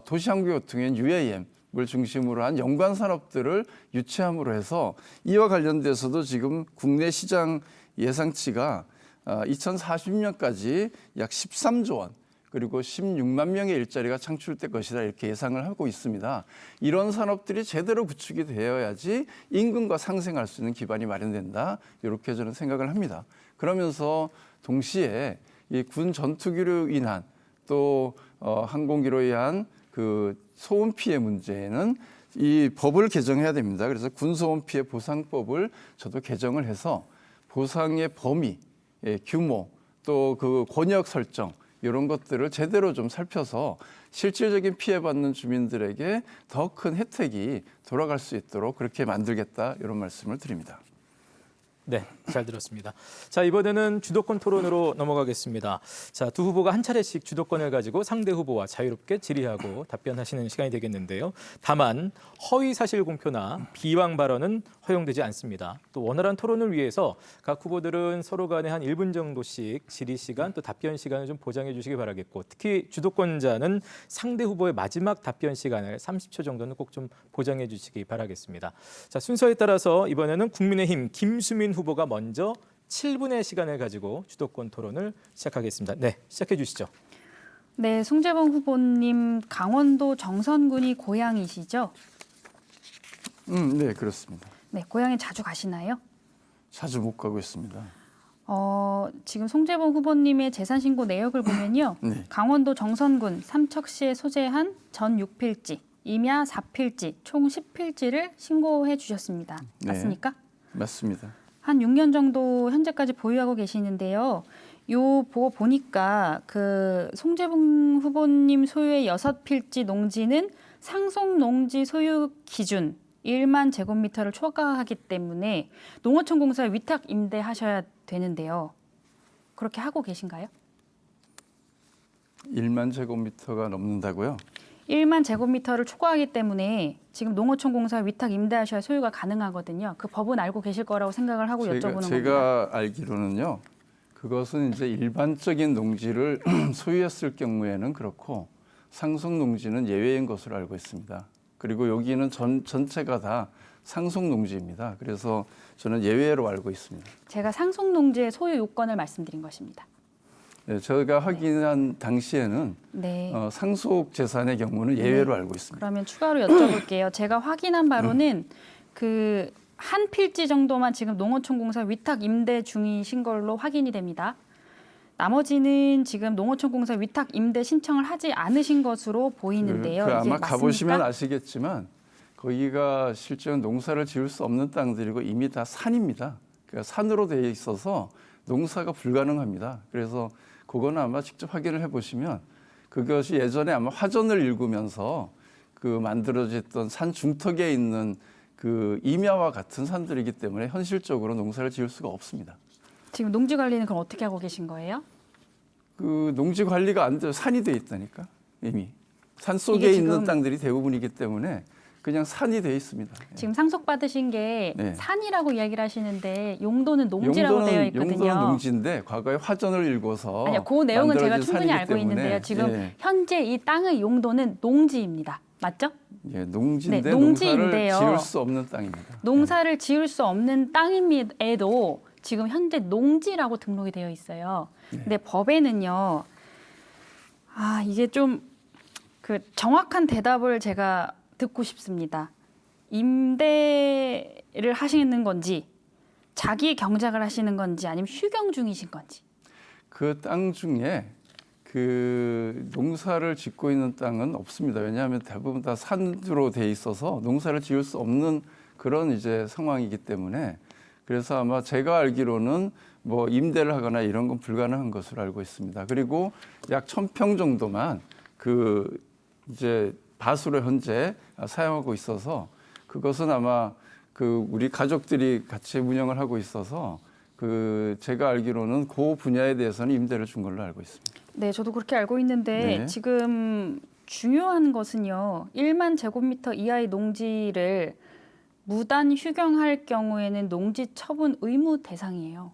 도시항공교통인 UAM을 중심으로 한 연관 산업들을 유치함으로 해서 이와 관련돼서도 지금 국내 시장 예상치가 2040년까지 약 13조 원 그리고 16만 명의 일자리가 창출될 것이다 이렇게 예상을 하고 있습니다. 이런 산업들이 제대로 구축이 되어야지 임금과 상생할 수 있는 기반이 마련된다 이렇게 저는 생각을 합니다. 그러면서 동시에 이 군 전투기로 인한 또 항공기로 인한 그 소음 피해 문제에는 이 법을 개정해야 됩니다. 그래서 군소음 피해 보상법을 저도 개정을 해서 보상의 범위, 규모, 또 그 권역 설정 이런 것들을 제대로 좀 살펴서 실질적인 피해받는 주민들에게 더 큰 혜택이 돌아갈 수 있도록 그렇게 만들겠다 이런 말씀을 드립니다. 네, 잘 들었습니다. 자, 이번에는 주도권 토론으로 넘어가겠습니다. 자, 두 후보가 한 차례씩 주도권을 가지고 상대 후보와 자유롭게 질의하고 답변하시는 시간이 되겠는데요. 다만 허위 사실 공표나 비방 발언은 허용되지 않습니다. 또 원활한 토론을 위해서 각 후보들은 서로 간에 한 1분 정도씩 질의 시간 또 답변 시간을 좀 보장해 주시기 바라겠고 특히 주도권자는 상대 후보의 마지막 답변 시간을 30초 정도는 꼭 좀 보장해 주시기 바라겠습니다. 자, 순서에 따라서 이번에는 국민의힘 김수민 후보가 먼저 7분의 시간을 가지고 주도권 토론을 시작하겠습니다. 네, 시작해 주시죠. 네, 송재봉 후보님 강원도 정선군이 고향이시죠? 네, 그렇습니다. 네, 고향에 자주 가시나요? 자주 못 가고 있습니다. 지금 송재봉 후보님의 재산 신고 내역을 보면요. 네. 강원도 정선군 삼척시에 소재한 전 6필지, 임야 4필지, 총 10필지를 신고해 주셨습니다. 네. 맞습니까? 맞습니다. 한 6년 정도 현재까지 보유하고 계시는데요. 요 보니까 그 송재봉 후보님 소유의 6필지 농지는 상속 농지 소유 기준 1만 제곱미터를 초과하기 때문에 농어촌공사에 위탁 임대하셔야 되는데요. 그렇게 하고 계신가요? 1만 제곱미터가 넘는다고요? 1만 제곱미터를 초과하기 때문에 지금 농어촌공사 위탁 임대하셔야 소유가 가능하거든요. 그 법은 알고 계실 거라고 생각을 하고 여쭤보는 겁니다. 제가 알기로는요. 그것은 이제 일반적인 농지를 소유했을 경우에는 그렇고 상속 농지는 예외인 것으로 알고 있습니다. 그리고 여기는 전체가 다 상속 농지입니다. 그래서 저는 예외로 알고 있습니다. 제가 상속 농지의 소유 요건을 말씀드린 것입니다. 네, 저희가 확인한 당시에는 네. 상속 재산의 경우는 예외로 알고 있습니다. 그러면 추가로 여쭤볼게요. 제가 확인한 바로는 그 한 필지 정도만 지금 농어촌공사 위탁 임대 중이신 걸로 확인이 됩니다. 나머지는 지금 농어촌공사 위탁 임대 신청을 하지 않으신 것으로 보이는데요. 아마 이게 맞습니까? 가보시면 아시겠지만 거기가 실제로 농사를 지을 수 없는 땅들이고 이미 다 산입니다. 그러니까 산으로 되어 있어서 농사가 불가능합니다. 그래서 그거는 아마 직접 확인을 해보시면 그것이 예전에 아마 화전을 일구면서 그 만들어졌던 산 중턱에 있는 그 임야와 같은 산들이기 때문에 현실적으로 농사를 지을 수가 없습니다. 지금 농지 관리는 그럼 어떻게 하고 계신 거예요? 그 농지 관리가 안 돼요. 산이 돼 있다니까 이미 산 속에 이게 지금 있는 땅들이 대부분이기 때문에 그냥 산이 돼 있습니다. 지금 상속받으신 게 네. 산이라고 이야기를 하시는데 용도는 농지라고 되어 있거든요. 용도는 농지인데 과거에 화전을 읽어서 아니요, 그 내용은 제가 만들어진 충분히 산이기 알고 있는데요. 때문에, 지금 예, 현재 이 땅의 용도는 농지입니다. 맞죠? 예, 농지인데 네, 농사를 농지인데요. 지을 수 없는 땅입니다. 농사를 지을 수 없는 땅임에도 지금 현재 농지라고 등록이 되어 있어요. 근데 법에는요. 이게 좀 그 정확한 대답을 제가 듣고 싶습니다. 임대를 하시는 건지, 자기 경작을 하시는 건지, 아니면 휴경 중이신 건지. 그 땅 중에 그 농사를 짓고 있는 땅은 없습니다. 왜냐하면 대부분 다 산으로 돼 있어서 농사를 지을 수 없는 그런 이제 상황이기 때문에 그래서 아마 제가 알기로는 뭐 임대를 하거나 이런 건 불가능한 것으로 알고 있습니다. 그리고 약 1,000평 정도만 그 이제 밭으로 현재 사용하고 있어서 그것은 아마 그 우리 가족들이 같이 운영을 하고 있어서 그 제가 알기로는 그 분야에 대해서는 임대를 준 걸로 알고 있습니다. 네, 저도 그렇게 알고 있는데 네. 지금 중요한 것은요. 1만 제곱미터 이하의 농지를 무단 휴경할 경우에는 농지 처분 의무 대상이에요.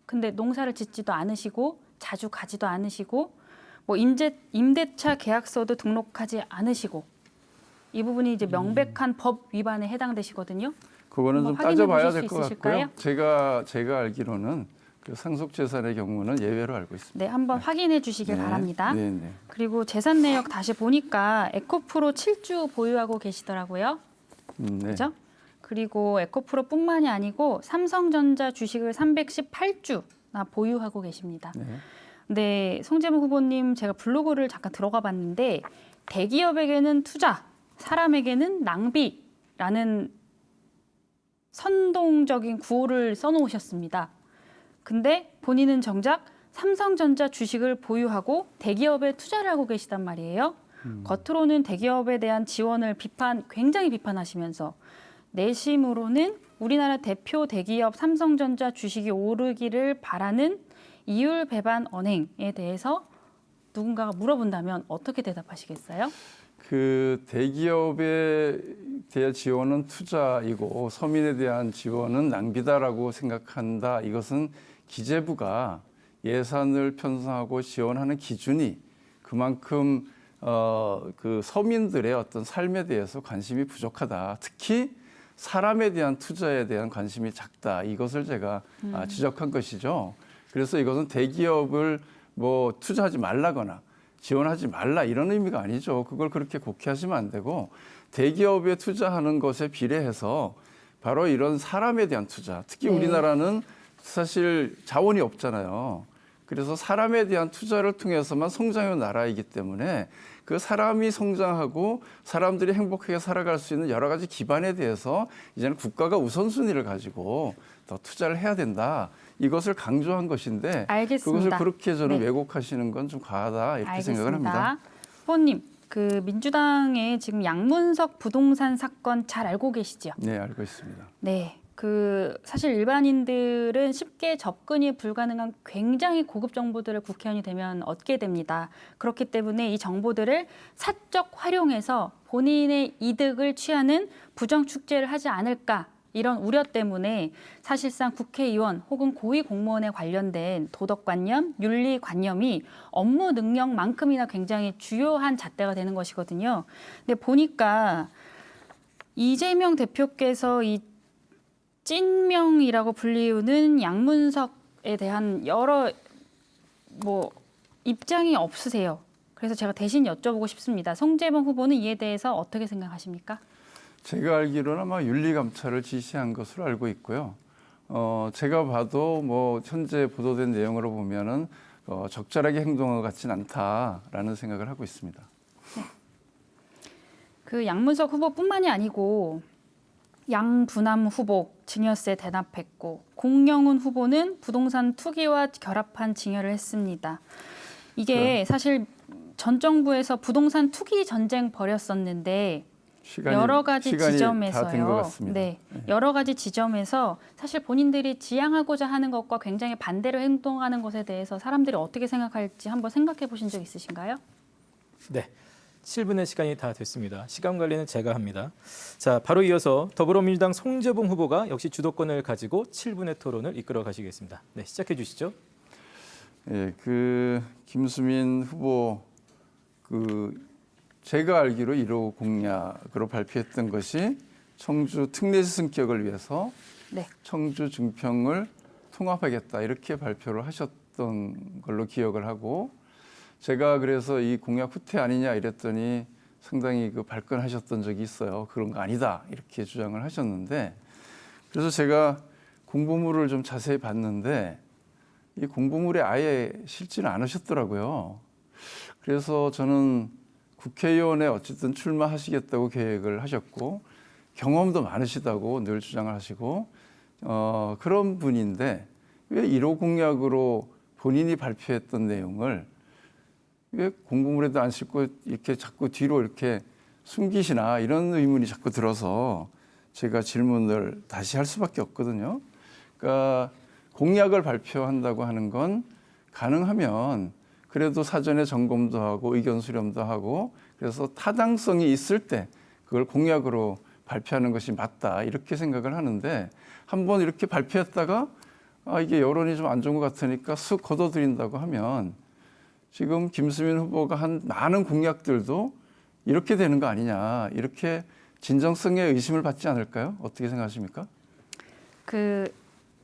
근데 농사를 짓지도 않으시고 자주 가지도 않으시고 뭐 임대차 계약서도 등록하지 않으시고 이 부분이 이제 명백한 법 위반에 해당되시거든요. 그거는 좀 한번 확인해 따져봐야 보실 될 수 것 있으실까요? 같고요. 제가 알기로는 그 상속재산의 경우는 예외로 알고 있습니다. 네, 한번 확인해 주시길 네, 바랍니다. 네, 네. 그리고 재산 내역 다시 보니까 에코프로 7주 보유하고 계시더라고요. 네. 그죠? 그리고 에코프로뿐만이 아니고 삼성전자 주식을 318주나 보유하고 계십니다. 네. 네, 송재무 후보님 제가 블로그를 잠깐 들어가 봤는데 대기업에게는 투자, 사람에게는 낭비라는 선동적인 구호를 써놓으셨습니다. 근데 본인은 정작 삼성전자 주식을 보유하고 대기업에 투자를 하고 계시단 말이에요. 겉으로는 대기업에 대한 지원을 굉장히 비판하시면서 내심으로는 우리나라 대표 대기업 삼성전자 주식이 오르기를 바라는 이율 배반 언행에 대해서 누군가가 물어본다면 어떻게 대답하시겠어요? 그 대기업에 대한 지원은 투자이고 서민에 대한 지원은 낭비다라고 생각한다. 이것은 기재부가 예산을 편성하고 지원하는 기준이 그만큼 그 서민들의 어떤 삶에 대해서 관심이 부족하다. 특히 사람에 대한 투자에 대한 관심이 작다. 이것을 제가 지적한 것이죠. 그래서 이것은 대기업을 뭐 투자하지 말라거나 지원하지 말라 이런 의미가 아니죠. 그걸 그렇게 곡해하시면 안 되고 대기업에 투자하는 것에 비례해서 바로 이런 사람에 대한 투자. 특히 네. 우리나라는 사실 자원이 없잖아요. 그래서 사람에 대한 투자를 통해서만 성장해 나라이기 때문에 그 사람이 성장하고 사람들이 행복하게 살아갈 수 있는 여러 가지 기반에 대해서 이제는 국가가 우선순위를 가지고 더 투자를 해야 된다. 이것을 강조한 것인데 알겠습니다. 그것을 그렇게 저는 네. 왜곡하시는 건 좀 과하다 이렇게 생각을 합니다. 후보님, 그 민주당의 지금 양문석 부동산 사건 잘 알고 계시죠? 네, 알고 있습니다. 네. 그 사실 일반인들은 쉽게 접근이 불가능한 굉장히 고급 정보들을 국회의원이 되면 얻게 됩니다. 그렇기 때문에 이 정보들을 사적 활용해서 본인의 이득을 취하는 부정 축제를 하지 않을까 이런 우려 때문에 사실상 국회의원 혹은 고위 공무원에 관련된 도덕관념, 윤리관념이 업무 능력만큼이나 굉장히 주요한 잣대가 되는 것이거든요. 근데 보니까 이재명 대표께서 이 찐명이라고 불리우는 양문석에 대한 여러 입장이 없으세요. 그래서 제가 대신 여쭤보고 싶습니다. 송재범 후보는 이에 대해서 어떻게 생각하십니까? 제가 알기로는 아마 윤리감찰을 지시한 것으로 알고 있고요. 제가 봐도 뭐 현재 보도된 내용으로 보면은 적절하게 행동한 것 같지는 않다라는 생각을 하고 있습니다. 네. 그 양문석 후보뿐만이 아니고 양부남 후보 증여세 대납했고 공영훈 후보는 부동산 투기와 결합한 증여를 했습니다. 이게 사실 전 정부에서 부동산 투기 전쟁 벌였었는데 여러 가지 시간이 다 된 것 지점에서요. 같습니다. 네, 여러 가지 지점에서 사실 본인들이 지향하고자 하는 것과 굉장히 반대로 행동하는 것에 대해서 사람들이 어떻게 생각할지 한번 생각해 보신 적 있으신가요? 네. 7분의 시간이 다 됐습니다. 시간 관리는 제가 합니다. 자, 바로 이어서 더불어민주당 송재봉 후보가 역시 주도권을 가지고 7분의 토론을 이끌어 가시겠습니다. 네, 시작해 주시죠. 예, 김수민 후보 제가 알기로 1호 공약으로 발표했던 것이 청주 특례시 승격을 위해서 네. 청주 증평을 통합하겠다 이렇게 발표를 하셨던 걸로 기억을 하고 제가 그래서 이 공약 후퇴 아니냐 이랬더니 상당히 발끈하셨던 적이 있어요. 그런 거 아니다 이렇게 주장을 하셨는데 그래서 제가 공보물을 좀 자세히 봤는데 이 공보물에 아예 실지는 않으셨더라고요. 그래서 저는 국회의원에 어쨌든 출마하시겠다고 계획을 하셨고 경험도 많으시다고 늘 주장을 하시고 그런 분인데 왜 1호 공약으로 본인이 발표했던 내용을 왜 공보물에도 안 싣고 이렇게 자꾸 뒤로 이렇게 숨기시나 이런 의문이 자꾸 들어서 제가 질문을 다시 할 수밖에 없거든요. 그러니까 공약을 발표한다고 하는 건 가능하면 그래도 사전에 점검도 하고 의견 수렴도 하고 그래서 타당성이 있을 때 그걸 공약으로 발표하는 것이 맞다 이렇게 생각을 하는데 한번 이렇게 발표했다가 이게 여론이 좀 안 좋은 것 같으니까 쑥 걷어들인다고 하면 지금 김수민 후보가 한 많은 공약들도 이렇게 되는 거 아니냐 이렇게 진정성에 의심을 받지 않을까요? 어떻게 생각하십니까?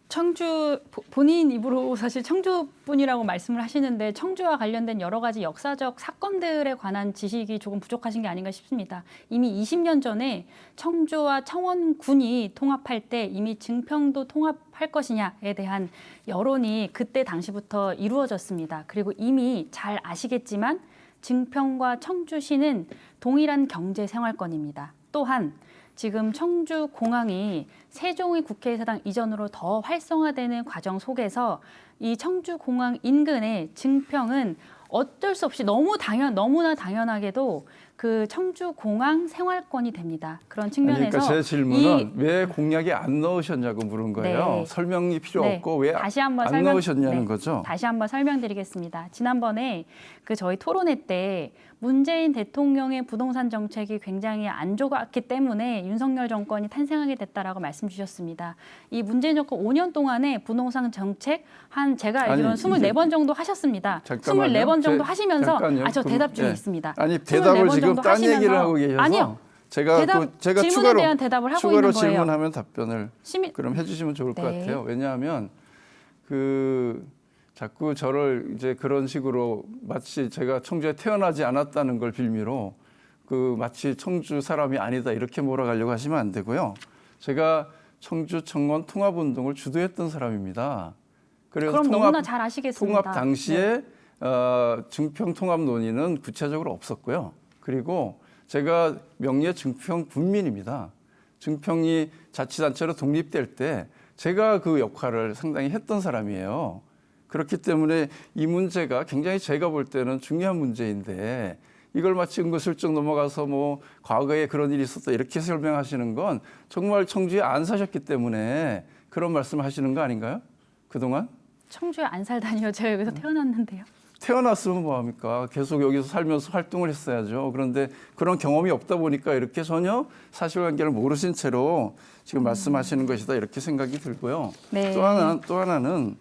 청주 본인 입으로 사실 청주 분이라고 말씀을 하시는데 청주와 관련된 여러 가지 역사적 사건들에 관한 지식이 조금 부족하신 게 아닌가 싶습니다. 이미 20년 전에 청주와 청원군이 통합할 때 이미 증평도 통합할 것이냐에 대한 여론이 그때 당시부터 이루어졌습니다. 그리고 이미 잘 아시겠지만 증평과 청주시는 동일한 경제 생활권입니다. 또한 지금 청주공항이 세종의 국회의사당 이전으로 더 활성화되는 과정 속에서 이 청주공항 인근의 증평은 어쩔 수 없이 너무나 당연하게도 그 청주공항 생활권이 됩니다. 그런 측면에서 그러니까 제 질문은 왜 공약에 안 넣으셨냐고 물은 거예요. 네. 설명이 필요 네. 없고 왜 다시 한번 안 넣으셨냐는 네. 거죠. 다시 한번 설명드리겠습니다. 지난번에 저희 토론회 때 문재인 대통령의 부동산 정책이 굉장히 안 좋았기 때문에 윤석열 정권이 탄생하게 됐다라고 말씀 주셨습니다. 이 문재인 정권 5년 동안에 부동산 정책 제가 알기로는 24번 정도 하셨습니다. 잠깐만요. 24번 정도 하시면서 잠깐요. 저 대답 중에 네. 있습니다. 아니 대답을 24번 지금 정도 딴 하시면서 얘기를 하고 계셔서 아니요. 제가 질문에 추가로 대한 대답을 하고 있는 거예요. 질문하면 답변을 그럼 해주시면 좋을 것 네. 같아요. 왜냐하면 자꾸 저를 이제 그런 식으로 마치 제가 청주에 태어나지 않았다는 걸 빌미로 마치 청주 사람이 아니다 이렇게 몰아가려고 하시면 안 되고요. 제가 청주 청원 통합 운동을 주도했던 사람입니다. 그래서 그럼 너무나 잘 아시겠습니다. 통합 당시에 네. 증평 통합 논의는 구체적으로 없었고요. 그리고 제가 명예 증평 군민입니다. 증평이 자치단체로 독립될 때 제가 그 역할을 상당히 했던 사람이에요. 그렇기 때문에 이 문제가 굉장히 제가 볼 때는 중요한 문제인데 이걸 마치 은근슬쩍 넘어가서 과거에 그런 일이 있었다 이렇게 설명하시는 건 정말 청주에 안 사셨기 때문에 그런 말씀을 하시는 거 아닌가요? 그동안? 청주에 안 살다니요. 제가 여기서 태어났는데요. 태어났으면 뭐합니까? 계속 여기서 살면서 활동을 했어야죠. 그런데 그런 경험이 없다 보니까 이렇게 전혀 사실관계를 모르신 채로 지금 말씀하시는 것이다 이렇게 생각이 들고요. 네. 또 하나는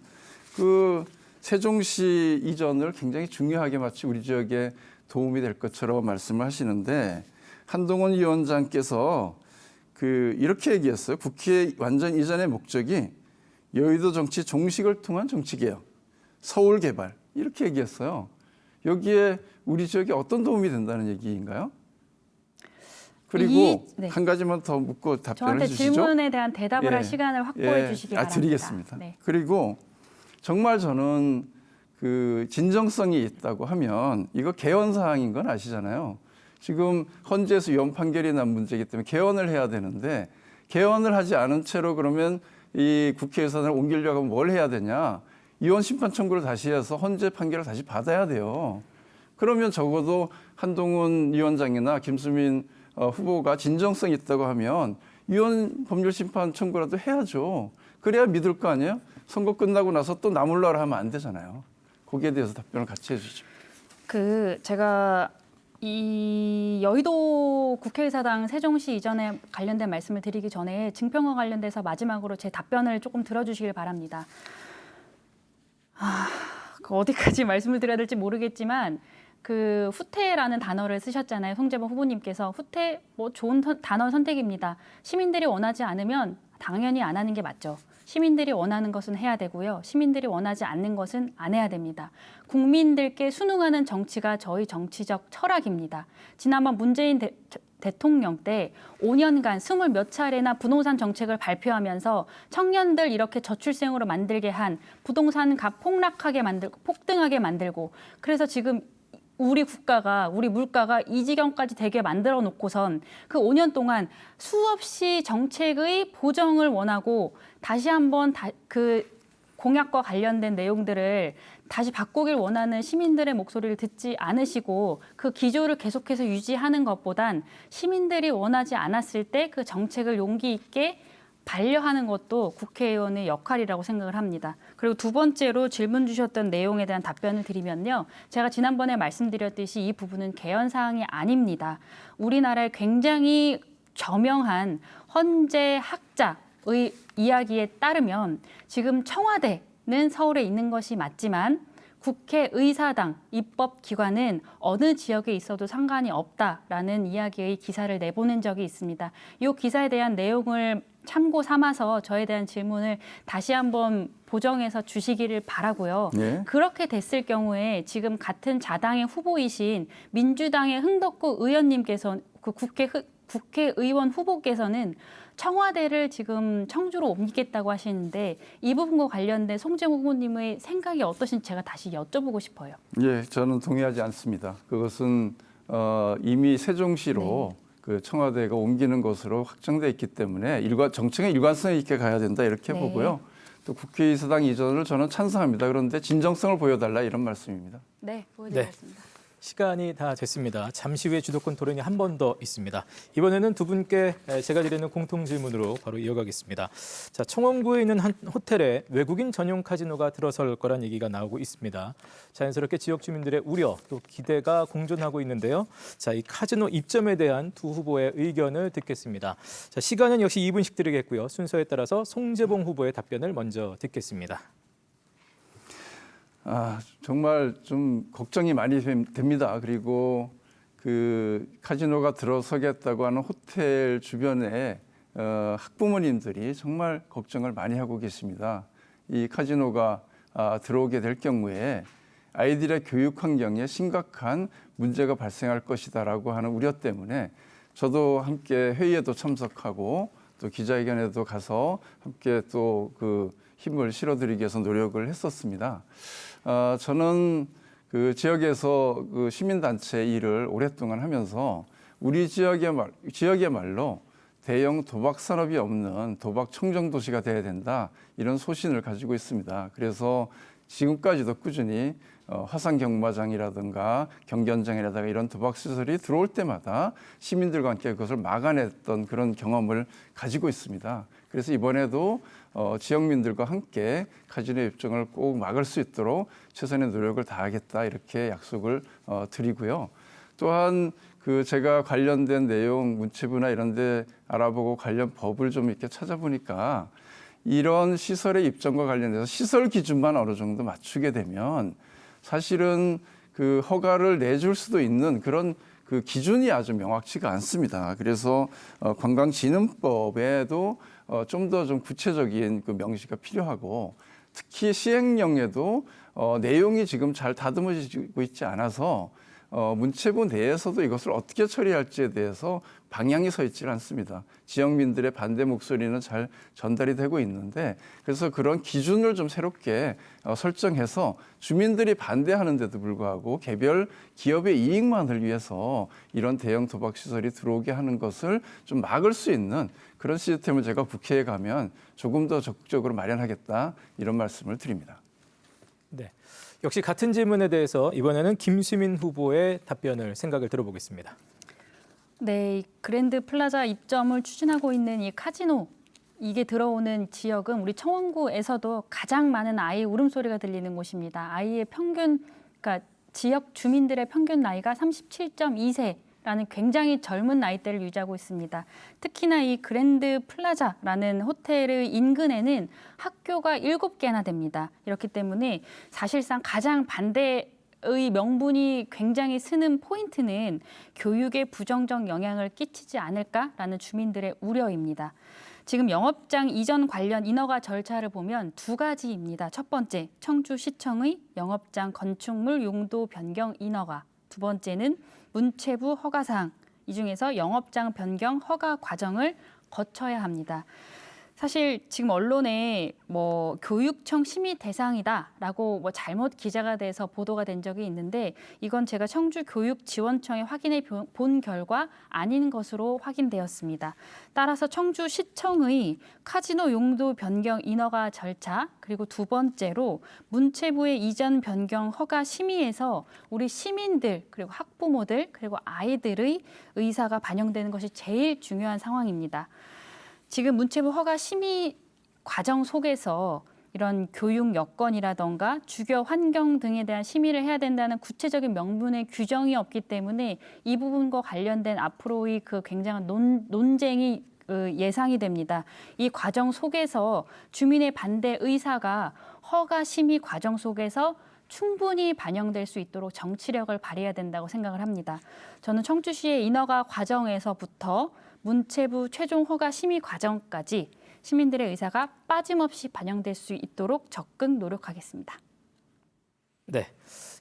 세종시 이전을 굉장히 중요하게 마치 우리 지역에 도움이 될 것처럼 말씀을 하시는데 한동훈 위원장께서 이렇게 얘기했어요. 국회 완전 이전의 목적이 여의도 정치 종식을 통한 정치개혁, 서울 개발 이렇게 얘기했어요. 여기에 우리 지역에 어떤 도움이 된다는 얘기인가요? 그리고 네. 한 가지만 더 묻고 답변을 저한테 해주시죠. 질문에 대한 대답을 할 시간을 확보해 주시기 바랍니다. 드리겠습니다. 네. 그리고 정말 저는 진정성이 있다고 하면 이거 개헌 사항인 건 아시잖아요. 지금 헌재에서 위헌 판결이 난 문제이기 때문에 개헌을 해야 되는데 개헌을 하지 않은 채로 그러면 이 국회 예산을 옮기려고 하면 뭘 해야 되냐. 위헌 심판 청구를 다시 해서 헌재 판결을 다시 받아야 돼요. 그러면 적어도 한동훈 위원장이나 김수민 후보가 진정성이 있다고 하면 위헌 법률 심판 청구라도 해야죠. 그래야 믿을 거 아니에요? 선거 끝나고 나서 또 나몰라라 하면 안 되잖아요. 거기에 대해서 답변을 같이 해주죠. 제가 이 여의도 국회의사당 세종시 이전에 관련된 말씀을 드리기 전에 증평과 관련돼서 마지막으로 제 답변을 조금 들어주시길 바랍니다. 어디까지 말씀을 드려야 될지 모르겠지만 그 후퇴라는 단어를 쓰셨잖아요. 송재범 후보님께서 후퇴 뭐 좋은 단어 선택입니다. 시민들이 원하지 않으면 당연히 안 하는 게 맞죠. 시민들이 원하는 것은 해야 되고요. 시민들이 원하지 않는 것은 안 해야 됩니다. 국민들께 순응하는 정치가 저희 정치적 철학입니다. 지난번 문재인 대통령 때 5년간 20몇 차례나 부동산 정책을 발표하면서 청년들 이렇게 저출생으로 만들게 한 부동산 값 폭락하게 만들고 폭등하게 만들고 그래서 지금 우리 국가가 우리 물가가 이 지경까지 되게 만들어 놓고선 그 5년 동안 수없이 정책의 보정을 원하고 다시 한번 그 공약과 관련된 내용들을 다시 바꾸길 원하는 시민들의 목소리를 듣지 않으시고 그 기조를 계속해서 유지하는 것보단 시민들이 원하지 않았을 때 그 정책을 용기 있게 반려하는 것도 국회의원의 역할이라고 생각을 합니다. 그리고 두 번째로 질문 주셨던 내용에 대한 답변을 드리면요. 제가 지난번에 말씀드렸듯이 이 부분은 개헌 사항이 아닙니다. 우리나라의 굉장히 저명한 헌재 학자의 이야기에 따르면 지금 청와대는 서울에 있는 것이 맞지만 국회의사당 입법기관은 어느 지역에 있어도 상관이 없다라는 이야기의 기사를 내보낸 적이 있습니다. 이 기사에 대한 내용을 참고 삼아서 저에 대한 질문을 다시 한번 보정해서 주시기를 바라고요. 네. 그렇게 됐을 경우에 지금 같은 자당의 후보이신 민주당의 흥덕구 의원님께서 그 국회의원 후보께서는 청와대를 지금 청주로 옮기겠다고 하시는데 이 부분과 관련된 송재범 후보님의 생각이 어떠신지 제가 다시 여쭤보고 싶어요. 예, 저는 동의하지 않습니다. 그것은 이미 세종시로 그 청와대가 옮기는 것으로 확정돼 있기 때문에 정책의 일관성 있게 가야 된다 이렇게 네. 보고요. 또 국회의사당 이전을 저는 찬성합니다. 그런데 진정성을 보여달라 이런 말씀입니다. 네, 보여드리겠습니다. 시간이 다 됐습니다. 잠시 후에 주도권 토론이 한 번 더 있습니다. 이번에는 두 분께 제가 드리는 공통 질문으로 바로 이어가겠습니다. 자, 청원구에 있는 한 호텔에 외국인 전용 카지노가 들어설 거란 얘기가 나오고 있습니다. 자연스럽게 지역 주민들의 우려 또 기대가 공존하고 있는데요. 자, 이 카지노 입점에 대한 두 후보의 의견을 듣겠습니다. 자, 시간은 역시 2분씩 드리겠고요. 순서에 따라서 송재봉 후보의 답변을 먼저 듣겠습니다. 정말 좀 걱정이 많이 됩니다. 그리고 그 카지노가 들어서겠다고 하는 호텔 주변에 학부모님들이 정말 걱정을 많이 하고 계십니다. 이 카지노가 들어오게 될 경우에 아이들의 교육 환경에 심각한 문제가 발생할 것이다라고 하는 우려 때문에 저도 함께 회의에도 참석하고 또 기자회견에도 가서 함께 또 그 힘을 실어드리기 위해서 노력을 했었습니다. 저는 그 지역에서 그 시민단체 일을 오랫동안 하면서 우리 지역이야말로 대형 도박 산업이 없는 도박 청정 도시가 돼야 된다 이런 소신을 가지고 있습니다. 그래서 지금까지도 꾸준히 화상 경마장이라든가 경기장이라든가 이런 도박 시설이 들어올 때마다 시민들과 함께 그것을 막아냈던 그런 경험을 가지고 있습니다. 그래서 이번에도 지역민들과 함께 카지노 입점을 꼭 막을 수 있도록 최선의 노력을 다하겠다 이렇게 약속을 드리고요. 또한 그 제가 관련된 내용 문체부나 이런 데 알아보고 관련 법을 좀 이렇게 찾아보니까 이런 시설의 입점과 관련해서 시설 기준만 어느 정도 맞추게 되면 사실은 그 허가를 내줄 수도 있는 그런 그 기준이 아주 명확치가 않습니다. 그래서 관광진흥법에도 좀 더 좀 구체적인 그 명시가 필요하고 특히 시행령에도 내용이 지금 잘 다듬어지고 있지 않아서 문체부 내에서도 이것을 어떻게 처리할지에 대해서 방향이 서 있지 않습니다. 지역민들의 반대 목소리는 잘 전달이 되고 있는데 그래서 그런 기준을 좀 새롭게 설정해서 주민들이 반대하는데도 불구하고 개별 기업의 이익만을 위해서 이런 대형 도박 시설이 들어오게 하는 것을 좀 막을 수 있는 그런 시스템을 제가 국회에 가면 조금 더 적극적으로 마련하겠다 이런 말씀을 드립니다. 네. 역시 같은 질문에 대해서 이번에는 김수민 후보의 답변을 생각을 들어보겠습니다. 네, 이 그랜드 플라자 입점을 추진하고 있는 이 카지노 이게 들어오는 지역은 우리 청원구에서도 가장 많은 아이 울음소리가 들리는 곳입니다. 아이의 평균, 그러니까 지역 주민들의 평균 나이가 37.2세라는 굉장히 젊은 나이대를 유지하고 있습니다. 특히나 이 그랜드 플라자라는 호텔의 인근에는 학교가 7개나 됩니다. 이렇기 때문에 사실상 가장 반대 의 명분이 굉장히 쓰는 포인트는 교육에 부정적 영향을 끼치지 않을까라는 주민들의 우려입니다. 지금 영업장 이전 관련 인허가 절차를 보면 두 가지입니다. 첫 번째, 청주시청의 영업장 건축물 용도 변경 인허가. 두 번째는 문체부 허가사항. 이 중에서 영업장 변경 허가 과정을 거쳐야 합니다. 사실 지금 언론에 뭐 교육청 심의 대상이다라고 뭐 잘못 기자가 돼서 보도가 된 적이 있는데 이건 제가 청주교육지원청에 확인해 본 결과 아닌 것으로 확인되었습니다. 따라서 청주시청의 카지노 용도 변경 인허가 절차 그리고 두 번째로 문체부의 이전 변경 허가 심의에서 우리 시민들 그리고 학부모들 그리고 아이들의 의사가 반영되는 것이 제일 중요한 상황입니다. 지금 문체부 허가 심의 과정 속에서 이런 교육 여건이라던가 주거 환경 등에 대한 심의를 해야 된다는 구체적인 명분의 규정이 없기 때문에 이 부분과 관련된 앞으로의 그 굉장한 논쟁이 예상이 됩니다. 이 과정 속에서 주민의 반대 의사가 허가 심의 과정 속에서 충분히 반영될 수 있도록 정치력을 발휘해야 된다고 생각을 합니다. 저는 청주시의 인허가 과정에서부터 문체부 최종 허가 심의 과정까지 시민들의 의사가 빠짐없이 반영될 수 있도록 적극 노력하겠습니다. 네,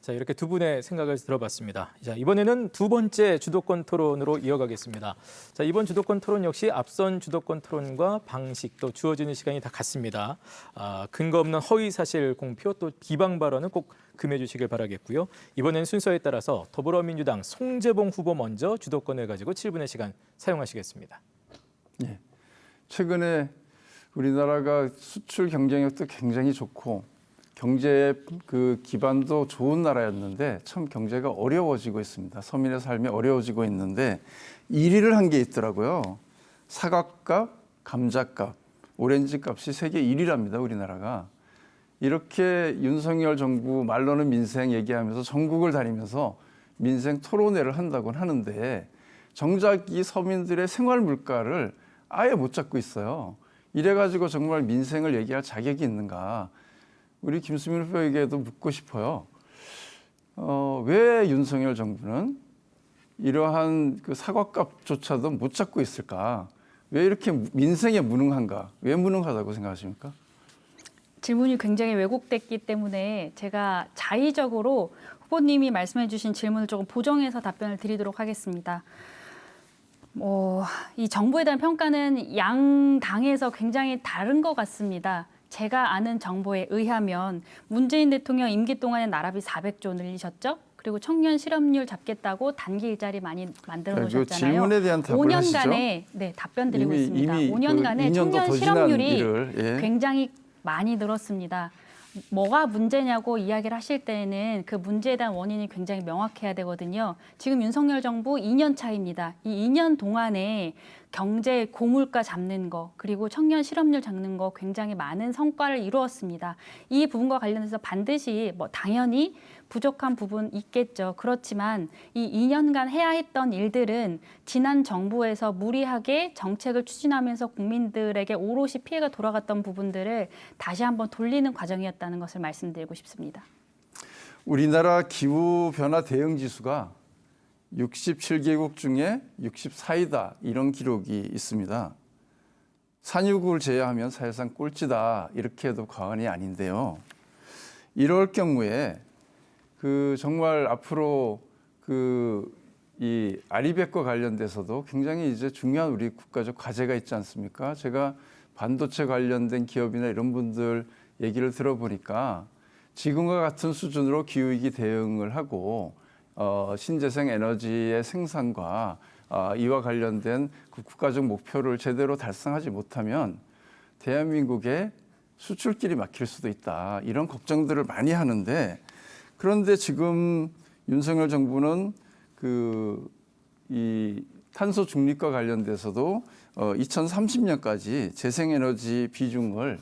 자 이렇게 두 분의 생각을 들어봤습니다. 자 이번에는 두 번째 주도권 토론으로 이어가겠습니다. 자 이번 주도권 토론 역시 앞선 주도권 토론과 방식 또 주어지는 시간이 다 같습니다. 근거 없는 허위 사실 공표 또 비방 발언은 꼭 금해 주시길 바라겠고요. 이번엔 순서에 따라서 더불어민주당 송재봉 후보 먼저 주도권을 가지고 7분의 시간 사용하시겠습니다. 예. 최근에 우리나라가 수출 경쟁력도 굉장히 좋고 경제의 그 기반도 좋은 나라였는데 참 경제가 어려워지고 있습니다. 서민의 삶이 어려워지고 있는데 1위를 한 게 있더라고요. 사과값, 감자값, 오렌지 값이 세계 1위랍니다. 우리나라가. 이렇게 윤석열 정부 말로는 민생 얘기하면서 전국을 다니면서 민생 토론회를 한다고는 하는데 정작 이 서민들의 생활 물가를 아예 못 잡고 있어요. 이래가지고 정말 민생을 얘기할 자격이 있는가? 우리 김수민 후보에게도 묻고 싶어요. 왜 윤석열 정부는 이러한 그 사과값조차도 못 잡고 있을까? 왜 이렇게 민생에 무능한가? 왜 무능하다고 생각하십니까? 질문이 굉장히 왜곡됐기 때문에 제가 자의적으로 후보님이 말씀해 주신 질문을 조금 보정해서 답변을 드리도록 하겠습니다. 이 정부에 대한 평가는 양 당에서 굉장히 다른 것 같습니다. 제가 아는 정보에 의하면 문재인 대통령 임기 동안에 나라비 400조 늘리셨죠? 그리고 청년 실업률 잡겠다고 단기 일자리 많이 만들어 놓으셨잖아요. 질문에 대한 답을 하시죠. 5년간에 네, 답변 드리고 있습니다. 이미 5년간에 그 청년 실업률이 일을, 굉장히 많이 늘었습니다. 뭐가 문제냐고 이야기를 하실 때는 그 문제에 대한 원인이 굉장히 명확해야 되거든요. 지금 윤석열 정부 2년 차입니다. 이 2년 동안에 경제 고물가 잡는 거 그리고 청년 실업률 잡는 거 굉장히 많은 성과를 이루었습니다. 이 부분과 관련해서 반드시 당연히 부족한 부분 있겠죠. 그렇지만 이 2년간 해야 했던 일들은 지난 정부에서 무리하게 정책을 추진하면서 국민들에게 오롯이 피해가 돌아갔던 부분들을 다시 한번 돌리는 과정이었다는 것을 말씀드리고 싶습니다. 우리나라 기후변화 대응지수가 67개국 중에 64위다 이런 기록이 있습니다. 산유국을 제외하면 사실상 꼴찌다 이렇게 해도 과언이 아닌데요. 이럴 경우에 정말 앞으로 이 아리백과 관련돼서도 굉장히 이제 중요한 우리 국가적 과제가 있지 않습니까? 제가 반도체 관련된 기업이나 이런 분들 얘기를 들어보니까 지금과 같은 수준으로 기후위기 대응을 하고 신재생 에너지의 생산과 이와 관련된 그 국가적 목표를 제대로 달성하지 못하면 대한민국의 수출길이 막힐 수도 있다. 이런 걱정들을 많이 하는데 그런데 지금 윤석열 정부는 이 탄소 중립과 관련돼서도 2030년까지 재생에너지 비중을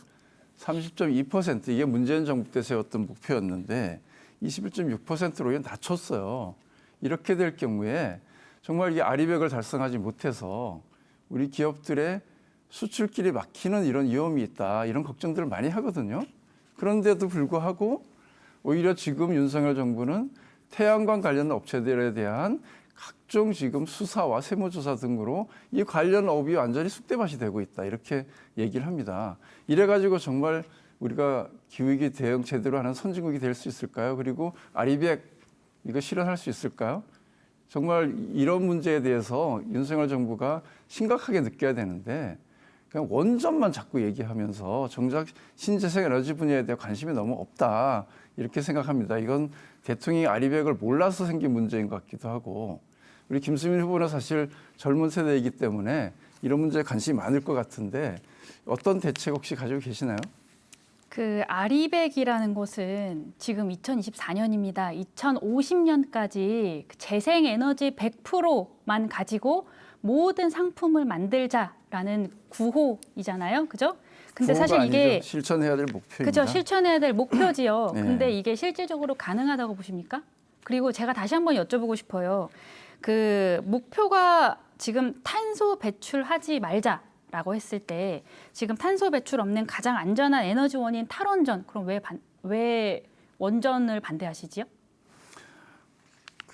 30.2% 이게 문재인 정부 때 세웠던 목표였는데 21.6%로 이건 낮췄어요. 이렇게 될 경우에 정말 이 아리백을 달성하지 못해서 우리 기업들의 수출길이 막히는 이런 위험이 있다. 이런 걱정들을 많이 하거든요. 그런데도 불구하고 오히려 지금 윤석열 정부는 태양광 관련 업체들에 대한 각종 지금 수사와 세무조사 등으로 이 관련 업이 완전히 쑥대밭이 되고 있다. 이렇게 얘기를 합니다. 이래가지고 정말 우리가 기후위기 대응 제대로 하는 선진국이 될 수 있을까요? 그리고 아리백 이거 실현할 수 있을까요? 정말 이런 문제에 대해서 윤석열 정부가 심각하게 느껴야 되는데 그냥 원전만 자꾸 얘기하면서 정작 신재생 에너지 분야에 대한 관심이 너무 없다. 이렇게 생각합니다. 이건 대통령이 아리백을 몰라서 생긴 문제인 것 같기도 하고 우리 김수민 후보는 사실 젊은 세대이기 때문에 이런 문제에 관심이 많을 것 같은데 어떤 대책 혹시 가지고 계시나요? 그 아리백이라는 것은 지금 2024년입니다. 2050년까지 재생에너지 100%만 가지고 모든 상품을 만들자라는 구호이잖아요. 그죠? 근데 사실 이게 아니죠. 실천해야 될 목표입니다. 그죠? 실천해야 될 목표지요. 네. 근데 이게 실질적으로 가능하다고 보십니까? 그리고 제가 다시 한번 여쭤보고 싶어요. 그 목표가 지금 탄소 배출하지 말자라고 했을 때 지금 탄소 배출 없는 가장 안전한 에너지원인 탈원전 그럼 왜 원전을 반대하시지요?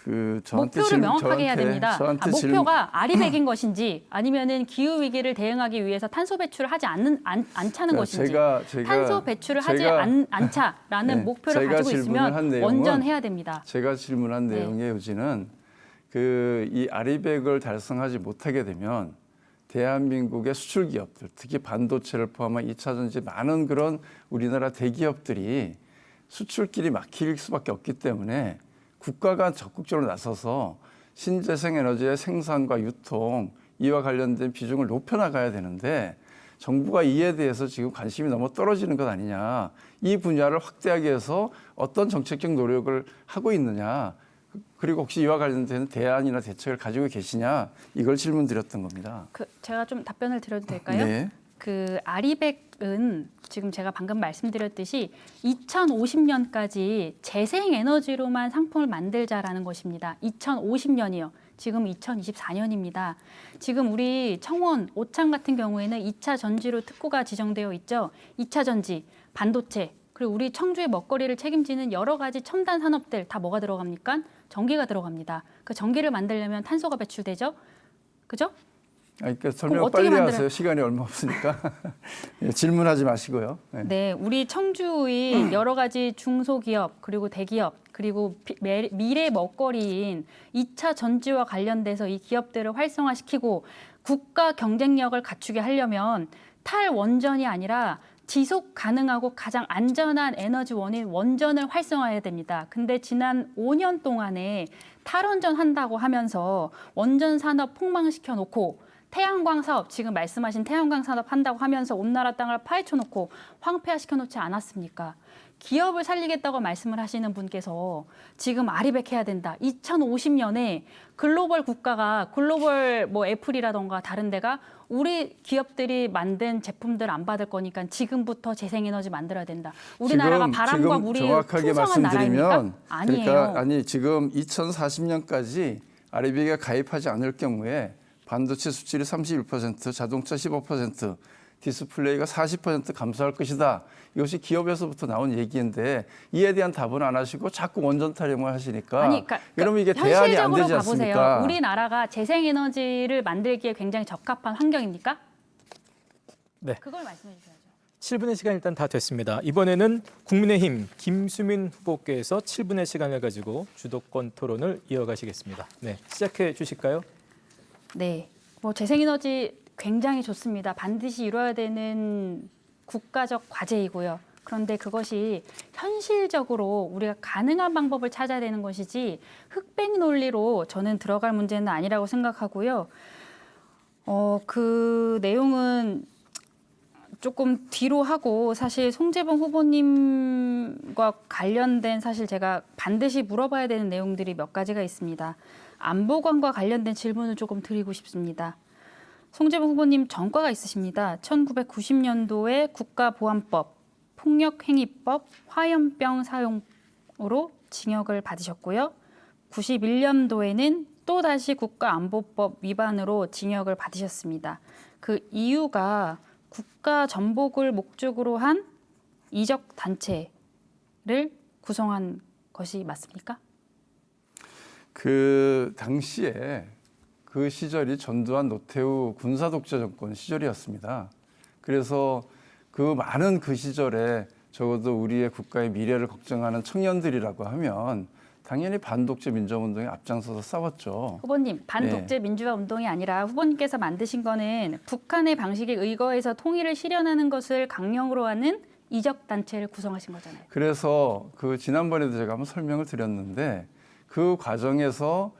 목표를 명확하게 해야 됩니다. 목표가 아리백인 것인지 아니면은 기후 위기를 대응하기 위해서 탄소 배출을 하지 않자는 것인지 탄소 배출을 하지 않자라는 네, 목표를 가지고 있으면 원전해야 됩니다. 제가 질문한 네. 내용의 요지는 이 아리백을 달성하지 못하게 되면 대한민국의 수출 기업들, 특히 반도체를 포함한 2차 전지 많은 그런 우리나라 대기업들이 수출길이 막힐 수밖에 없기 때문에 국가가 적극적으로 나서서 신재생 에너지의 생산과 유통 이와 관련된 비중을 높여나가야 되는데 정부가 이에 대해서 지금 관심이 너무 떨어지는 것 아니냐. 이 분야를 확대하기 위해서 어떤 정책적 노력을 하고 있느냐. 그리고 혹시 이와 관련된 대안이나 대책을 가지고 계시냐. 이걸 질문드렸던 겁니다. 제가 좀 답변을 드려도 될까요? 네. 그 아리백은 지금 제가 방금 말씀드렸듯이 2050년까지 재생에너지로만 상품을 만들자라는 것입니다. 2050년이요. 지금 2024년입니다. 지금 우리 청원, 오창 같은 경우에는 2차 전지로 특구가 지정되어 있죠. 2차 전지, 반도체, 그리고 우리 청주의 먹거리를 책임지는 여러 가지 첨단 산업들 다 뭐가 들어갑니까? 전기가 들어갑니다. 그 전기를 만들려면 탄소가 배출되죠. 그죠? 그러니까 설명 빨리 하세요. 시간이 얼마 없으니까. 네, 질문하지 마시고요. 네. 네, 우리 청주의 여러 가지 중소기업 그리고 대기업 그리고 미래 먹거리인 2차 전지와 관련돼서 이 기업들을 활성화시키고 국가 경쟁력을 갖추게 하려면 탈원전이 아니라 지속 가능하고 가장 안전한 에너지원인 원전을 활성화해야 됩니다. 근데 지난 5년 동안에 탈원전 한다고 하면서 원전 산업 폭망시켜 놓고 태양광 사업, 지금 말씀하신 태양광 산업 한다고 하면서 온 나라 땅을 파헤쳐 놓고 황폐화시켜 놓지 않았습니까? 기업을 살리겠다고 말씀을 하시는 분께서 지금 아리백해야 된다. 2050년에 글로벌 국가가 글로벌 뭐 애플이라던가 다른 데가 우리 기업들이 만든 제품들 안 받을 거니까 지금부터 재생에너지 만들어야 된다. 우리나라가 바람과 물이 정확하게 풍성한 나라입니까? 아니에요. 그러니까 지금 2040년까지 아리백에 가입하지 않을 경우에 반도체 수출이 31%, 자동차 15%, 디스플레이가 40% 감소할 것이다. 이것이 기업에서부터 나온 얘기인데 이에 대한 답은 안 하시고 자꾸 원전 타령을 하시니까 그러면 이게 대안이 안 되지 않습니까? 봐보세요. 우리나라가 재생에너지를 만들기에 굉장히 적합한 환경입니까? 네. 그걸 말씀해 주셔야죠. 7분의 시간 일단 다 됐습니다. 이번에는 국민의힘 김수민 후보께서 7분의 시간을 가지고 주도권 토론을 이어가시겠습니다. 네, 시작해 주실까요? 네, 뭐 재생에너지 굉장히 좋습니다. 반드시 이루어야 되는 국가적 과제이고요. 그런데 그것이 현실적으로 우리가 가능한 방법을 찾아야 되는 것이지 흑백 논리로 저는 들어갈 문제는 아니라고 생각하고요. 그 내용은 조금 뒤로 하고 사실 송재봉 후보님과 관련된 사실 제가 반드시 물어봐야 되는 내용들이 몇 가지가 있습니다. 안보관과 관련된 질문을 조금 드리고 싶습니다. 송재봉 후보님 전과가 있으십니다. 1990년도에 국가보안법, 폭력행위법, 화염병 사용으로 징역을 받으셨고요. 91년도에는 또다시 국가안보법 위반으로 징역을 받으셨습니다. 그 이유가 국가 전복을 목적으로 한 이적 단체를 구성한 것이 맞습니까? 그 당시에 그 시절이 전두환 노태우 군사 독재 정권 시절이었습니다. 그래서 그 많은 그 시절에 적어도 우리의 국가의 미래를 걱정하는 청년들이라고 하면 당연히 반독재 민주화운동에 앞장서서 싸웠죠. 후보님, 반독재 민주화 운동이 아니라 후보님께서 만드신 거는 북한의 방식에 의거해서 통일을 실현하는 것을 강령으로 하는 이적 단체를 구성하신 거잖아요. 그래서 그 지난번에도 제가 한번 설명을 드렸는데 그 과정에서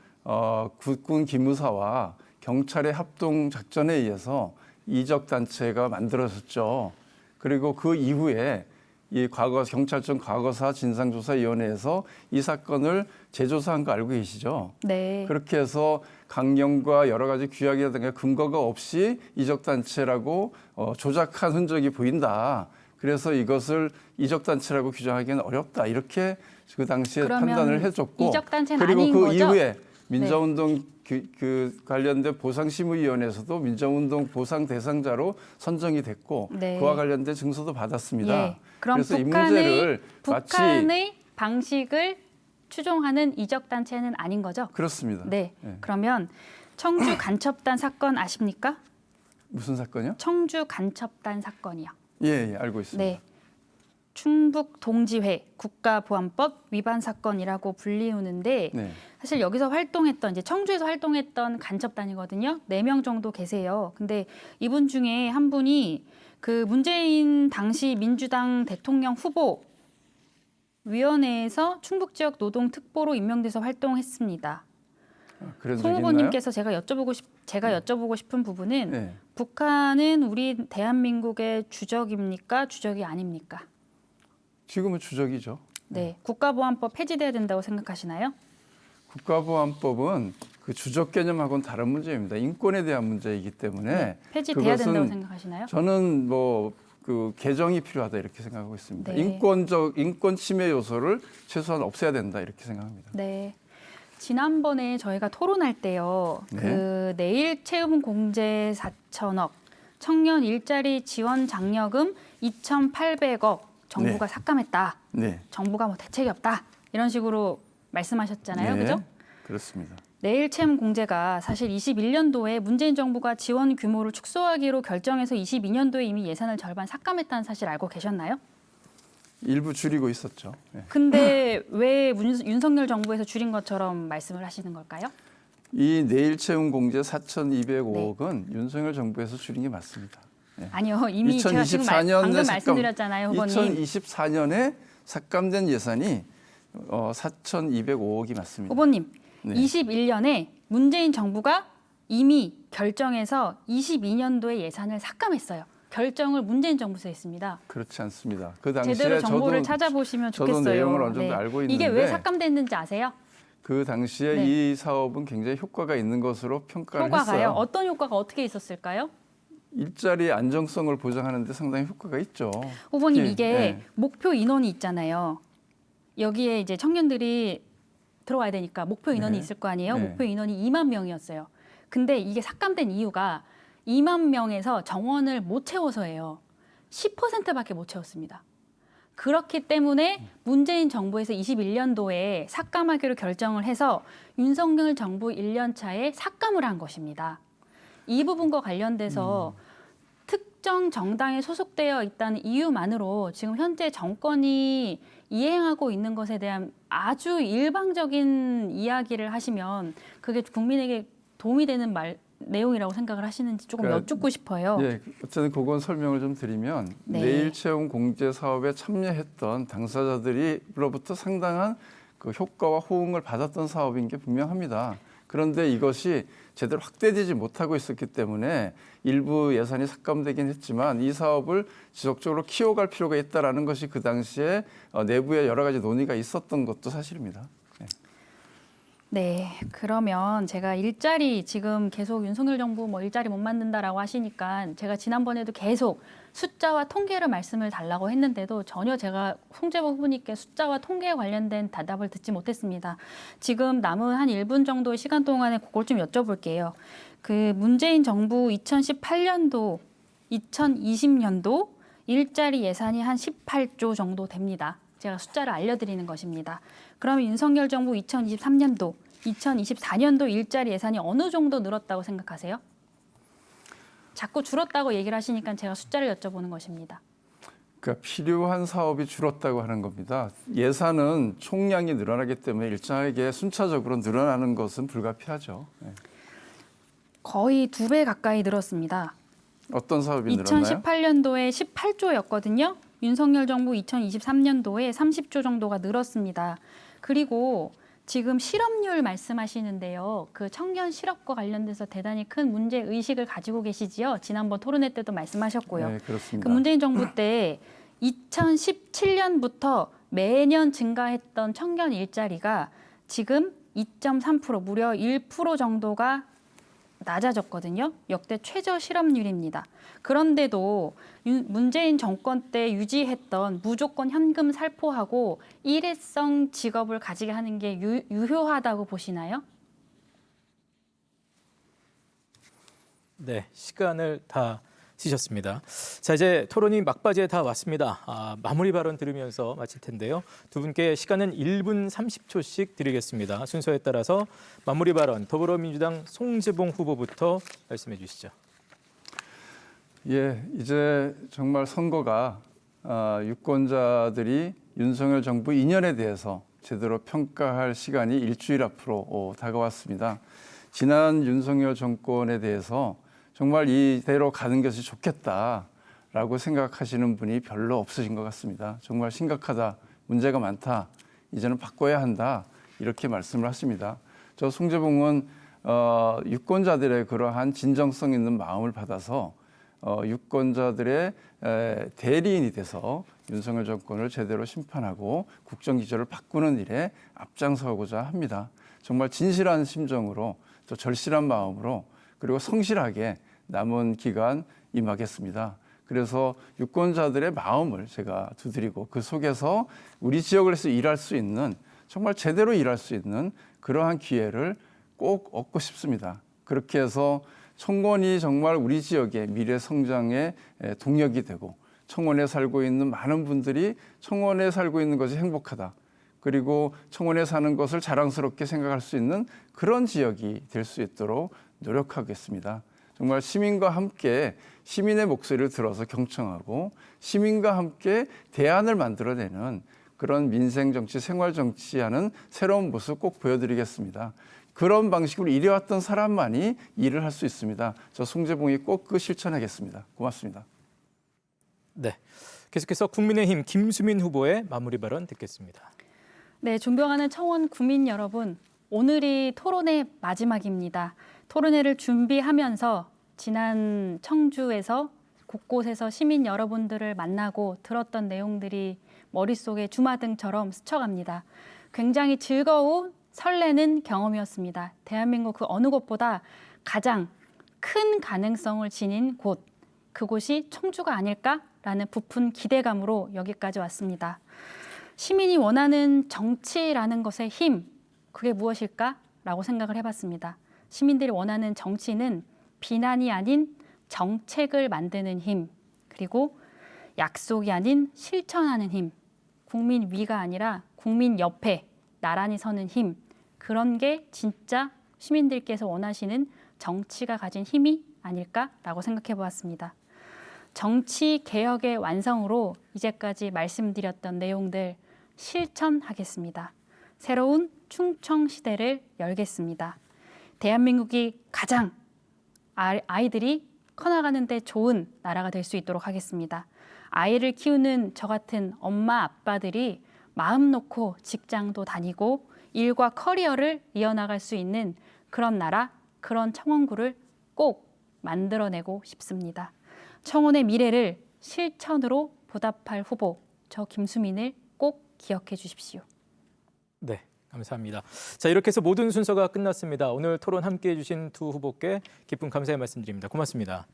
국군 기무사와 경찰의 합동 작전에 의해서 이적 단체가 만들어졌죠. 그리고 그 이후에 이 경찰청 과거사 진상조사위원회에서 이 사건을 재조사한 거 알고 계시죠? 네. 그렇게 해서 강령과 여러 가지 규약이라든가 근거가 없이 이적 단체라고 조작한 흔적이 보인다. 그래서 이것을 이적 단체라고 규정하기는 어렵다. 이렇게 그 당시에 판단을 해줬고, 이적 단체는 그리고 아닌 그 거죠? 이후에 민주화운동 그 관련된 보상심의위원회에서도 민주화운동 보상 대상자로 선정이 됐고 네. 그와 관련된 증서도 받았습니다. 예. 그럼 그래서 이 문제를 마치 북한의 방식을 추종하는 이적 단체는 아닌 거죠? 그렇습니다. 네. 예. 그러면 청주 간첩단 사건 아십니까? 무슨 사건이요? 청주 간첩단 사건이요. 예, 알고 있습니다. 네. 충북 동지회 국가보안법 위반 사건이라고 불리우는데 네. 사실 여기서 활동했던 이제 청주에서 활동했던 간첩단이거든요. 4명 정도 계세요. 근데 이분 중에 한 분이 그 문재인 당시 민주당 대통령 후보 위원회에서 충북 지역 노동 특보로 임명돼서 활동했습니다. 그런 송 적이 있나요? 후보님께서 제가 여쭤보고 싶은 부분은 네. 북한은 우리 대한민국의 주적입니까? 주적이 아닙니까? 지금은 주적이죠. 네, 국가보안법 폐지돼야 된다고 생각하시나요? 국가보안법은 그 주적 개념하고는 다른 문제입니다. 인권에 대한 문제이기 때문에 네, 폐지돼야 그것은 된다고 생각하시나요? 저는 뭐 그 개정이 필요하다 이렇게 생각하고 있습니다. 네. 인권 침해 요소를 최소한 없애야 된다 이렇게 생각합니다. 네. 지난번에 저희가 토론할 때요. 네. 그 내일 채움 공제 4천억, 청년 일자리 지원 장려금 2,800억 정부가 네. 삭감했다. 네. 정부가 뭐 대책이 없다. 이런 식으로 말씀하셨잖아요. 네. 그죠? 그렇습니다. 내일 채움 공제가 사실 21년도에 문재인 정부가 지원 규모를 축소하기로 결정해서 22년도에 이미 예산을 절반 삭감했다는 사실 알고 계셨나요? 일부 줄이고 있었죠. 네. 근데 왜 윤석열 정부에서 줄인 것처럼 말씀을 하시는 걸까요? 이 내일 채용 공제 4,205억은 윤석열 정부에서 줄인 게 맞습니다. 네. 아니요. 이미 제가 지금 방금 말씀드렸잖아요, 후보님. 2024년에 삭감된 예산이 4,205억이 맞습니다. 후보님, 네. 21년에 문재인 정부가 이미 결정해서 22년도에 예산을 삭감했어요. 결정을 문재인 정부에서 했습니다. 그렇지 않습니다. 그 당시에 제대로 정보를 저도, 찾아보시면 저도 좋겠어요. 내용을 어느 정도 알고 있는데 이게 왜 삭감됐는지 아세요? 그 당시에 네. 이 사업은 굉장히 효과가 있는 것으로 평가를 효과가요? 했어요. 어떤 효과가 어떻게 있었을까요? 일자리 안정성을 보장하는 데 상당히 효과가 있죠. 후보님, 특히, 이게 네. 목표 인원이 있잖아요. 여기에 이제 청년들이 들어와야 되니까 목표 인원이 네. 있을 거 아니에요. 네. 목표 인원이 2만 명이었어요. 근데 이게 삭감된 이유가 2만 명에서 정원을 못 채워서예요. 10%밖에 못 채웠습니다. 그렇기 때문에 문재인 정부에서 21년도에 삭감하기로 결정을 해서 윤석열 정부 1년 차에 삭감을 한 것입니다. 이 부분과 관련돼서 특정 정당에 소속되어 있다는 이유만으로 지금 현재 정권이 이행하고 있는 것에 대한 아주 일방적인 이야기를 하시면 그게 국민에게 도움이 되는 내용이라고 생각을 하시는지 조금 그러니까, 여쭙고 싶어요. 예, 어쨌든 그건 설명을 좀 드리면 네. 내일 채용 공제 사업에 참여했던 당사자들로부터 상당한 그 효과와 호응을 받았던 사업인 게 분명합니다. 그런데 이것이 제대로 확대되지 못하고 있었기 때문에 일부 예산이 삭감되긴 했지만 이 사업을 지속적으로 키워갈 필요가 있다라는 것이 그 당시에 내부에 여러 가지 논의가 있었던 것도 사실입니다. 네. 네, 그러면 제가 일자리 지금 계속 윤석열 정부 뭐 일자리 못 만든다라고 하시니까 제가 지난번에도 계속 숫자와 통계를 말씀을 달라고 했는데도 전혀 제가 송재보 후보님께 숫자와 통계에 관련된 대답을 듣지 못했습니다. 지금 남은 한 1분 정도의 시간 동안에 그걸 좀 여쭤볼게요. 그 문재인 정부 2018년도, 2020년도 일자리 예산이 한 18조 정도 됩니다. 제가 숫자를 알려드리는 것입니다. 그러면 윤석열 정부 2023년도, 2024년도 일자리 예산이 어느 정도 늘었다고 생각하세요? 자꾸 줄었다고 얘기를 하시니까 제가 숫자를 여쭤보는 것입니다. 그러니까 필요한 사업이 줄었다고 하는 겁니다. 예산은 총량이 늘어나기 때문에 일정하게 순차적으로 늘어나는 것은 불가피하죠. 네. 거의 2배 가까이 늘었습니다. 어떤 사업이 늘었나요? 2018년도에 18조였거든요. 윤석열 정부 2023년도에 30조 정도가 늘었습니다. 그리고 지금 실업률 말씀하시는데요. 그 청년 실업과 관련돼서 대단히 큰 문제 의식을 가지고 계시지요. 지난번 토론회 때도 말씀하셨고요. 네, 그렇습니다. 그 문재인 정부 때 2017년부터 매년 증가했던 청년 일자리가 지금 2.3% 무려 1% 정도가 낮아졌거든요. 역대 최저 실업률입니다. 그런데도 문재인 정권 때 유지했던 무조건 현금 살포하고 일회성 직업을 가지게 하는 게 유효하다고 보시나요? 네, 시간을 다 쓰셨습니다. 자, 이제 토론이 막바지에 다 왔습니다. 마무리 발언 들으면서 마칠 텐데요. 두 분께 시간은 1분 30초씩 드리겠습니다. 순서에 따라서 마무리 발언 더불어민주당 송재봉 후보부터 말씀해 주시죠. 예, 이제 정말 선거가 유권자들이 윤석열 정부 2년에 대해서 제대로 평가할 시간이 일주일 앞으로 다가왔습니다. 지난 윤석열 정권에 대해서 정말 이대로 가는 것이 좋겠다라고 생각하시는 분이 별로 없으신 것 같습니다. 정말 심각하다, 문제가 많다, 이제는 바꿔야 한다 이렇게 말씀을 하십니다. 저 송재봉은 유권자들의 그러한 진정성 있는 마음을 받아서 유권자들의 대리인이 돼서 윤석열 정권을 제대로 심판하고 국정기조를 바꾸는 일에 앞장서고자 합니다. 정말 진실한 심정으로 또 절실한 마음으로 그리고 성실하게 남은 기간 임하겠습니다. 그래서 유권자들의 마음을 제가 두드리고 그 속에서 우리 지역에서 일할 수 있는 정말 제대로 일할 수 있는 그러한 기회를 꼭 얻고 싶습니다. 그렇게 해서 청원이 정말 우리 지역의 미래 성장의 동력이 되고 청원에 살고 있는 많은 분들이 청원에 살고 있는 것이 행복하다. 그리고 청원에 사는 것을 자랑스럽게 생각할 수 있는 그런 지역이 될 수 있도록 노력하겠습니다. 정말 시민과 함께 시민의 목소리를 들어서 경청하고 시민과 함께 대안을 만들어내는 그런 민생 정치, 생활 정치하는 새로운 모습 꼭 보여드리겠습니다. 그런 방식으로 일해왔던 사람만이 일을 할 수 있습니다. 저 송재봉이 꼭 그 실천하겠습니다. 고맙습니다. 네, 계속해서 국민의힘 김수민 후보의 마무리 발언 듣겠습니다. 네, 존경하는 청원 구민 여러분, 오늘이 토론회 마지막입니다. 토론회를 준비하면서 지난 청주에서 곳곳에서 시민 여러분들을 만나고 들었던 내용들이 머릿속에 주마등처럼 스쳐갑니다. 굉장히 즐거운 설레는 경험이었습니다. 대한민국 그 어느 곳보다 가장 큰 가능성을 지닌 곳, 그곳이 청주가 아닐까라는 부푼 기대감으로 여기까지 왔습니다. 시민이 원하는 정치라는 것의 힘, 그게 무엇일까라고 생각을 해봤습니다. 시민들이 원하는 정치는 비난이 아닌 정책을 만드는 힘, 그리고 약속이 아닌 실천하는 힘, 국민 위가 아니라 국민 옆에 나란히 서는 힘, 그런 게 진짜 시민들께서 원하시는 정치가 가진 힘이 아닐까라고 생각해 보았습니다. 정치 개혁의 완성으로 이제까지 말씀드렸던 내용들 실천하겠습니다. 새로운 충청 시대를 열겠습니다. 대한민국이 가장 아이들이 커나가는 데 좋은 나라가 될 수 있도록 하겠습니다. 아이를 키우는 저 같은 엄마 아빠들이 마음 놓고 직장도 다니고 일과 커리어를 이어나갈 수 있는 그런 나라, 그런 청원구를 꼭 만들어내고 싶습니다. 청원의 미래를 실천으로 보답할 후보, 저 김수민을 꼭 기억해 주십시오. 네, 감사합니다. 자, 이렇게 해서 모든 순서가 끝났습니다. 오늘 토론 함께해 주신 두 후보께 깊은 감사의 말씀드립니다. 고맙습니다.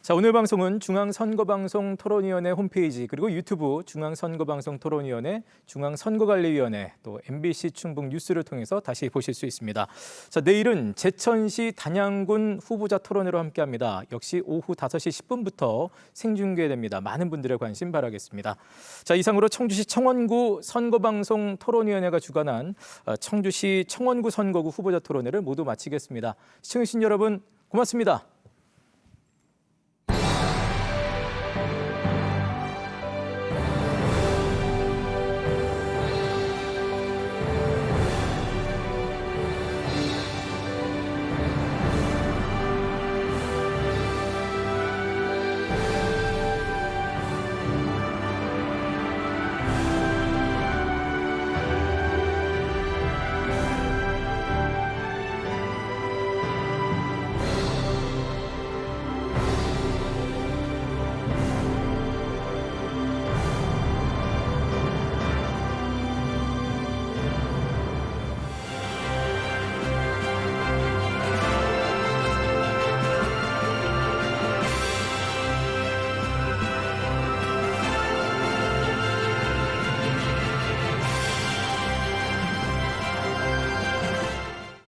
자, 오늘 방송은 중앙선거방송 토론위원회 홈페이지 그리고 유튜브 중앙선거방송 토론위원회, 중앙선거관리위원회 또 MBC 충북 뉴스를 통해서 다시 보실 수 있습니다. 자, 내일은 제천시 단양군 후보자 토론회로 함께합니다. 역시 오후 5시 10분부터 생중계됩니다. 많은 분들의 관심 바라겠습니다. 자, 이상으로 청주시 청원구 선거방송 토론위원회가 주관한 청주시 청원구 선거구 후보자 토론회를 모두 마치겠습니다. 시청해주신 여러분 고맙습니다.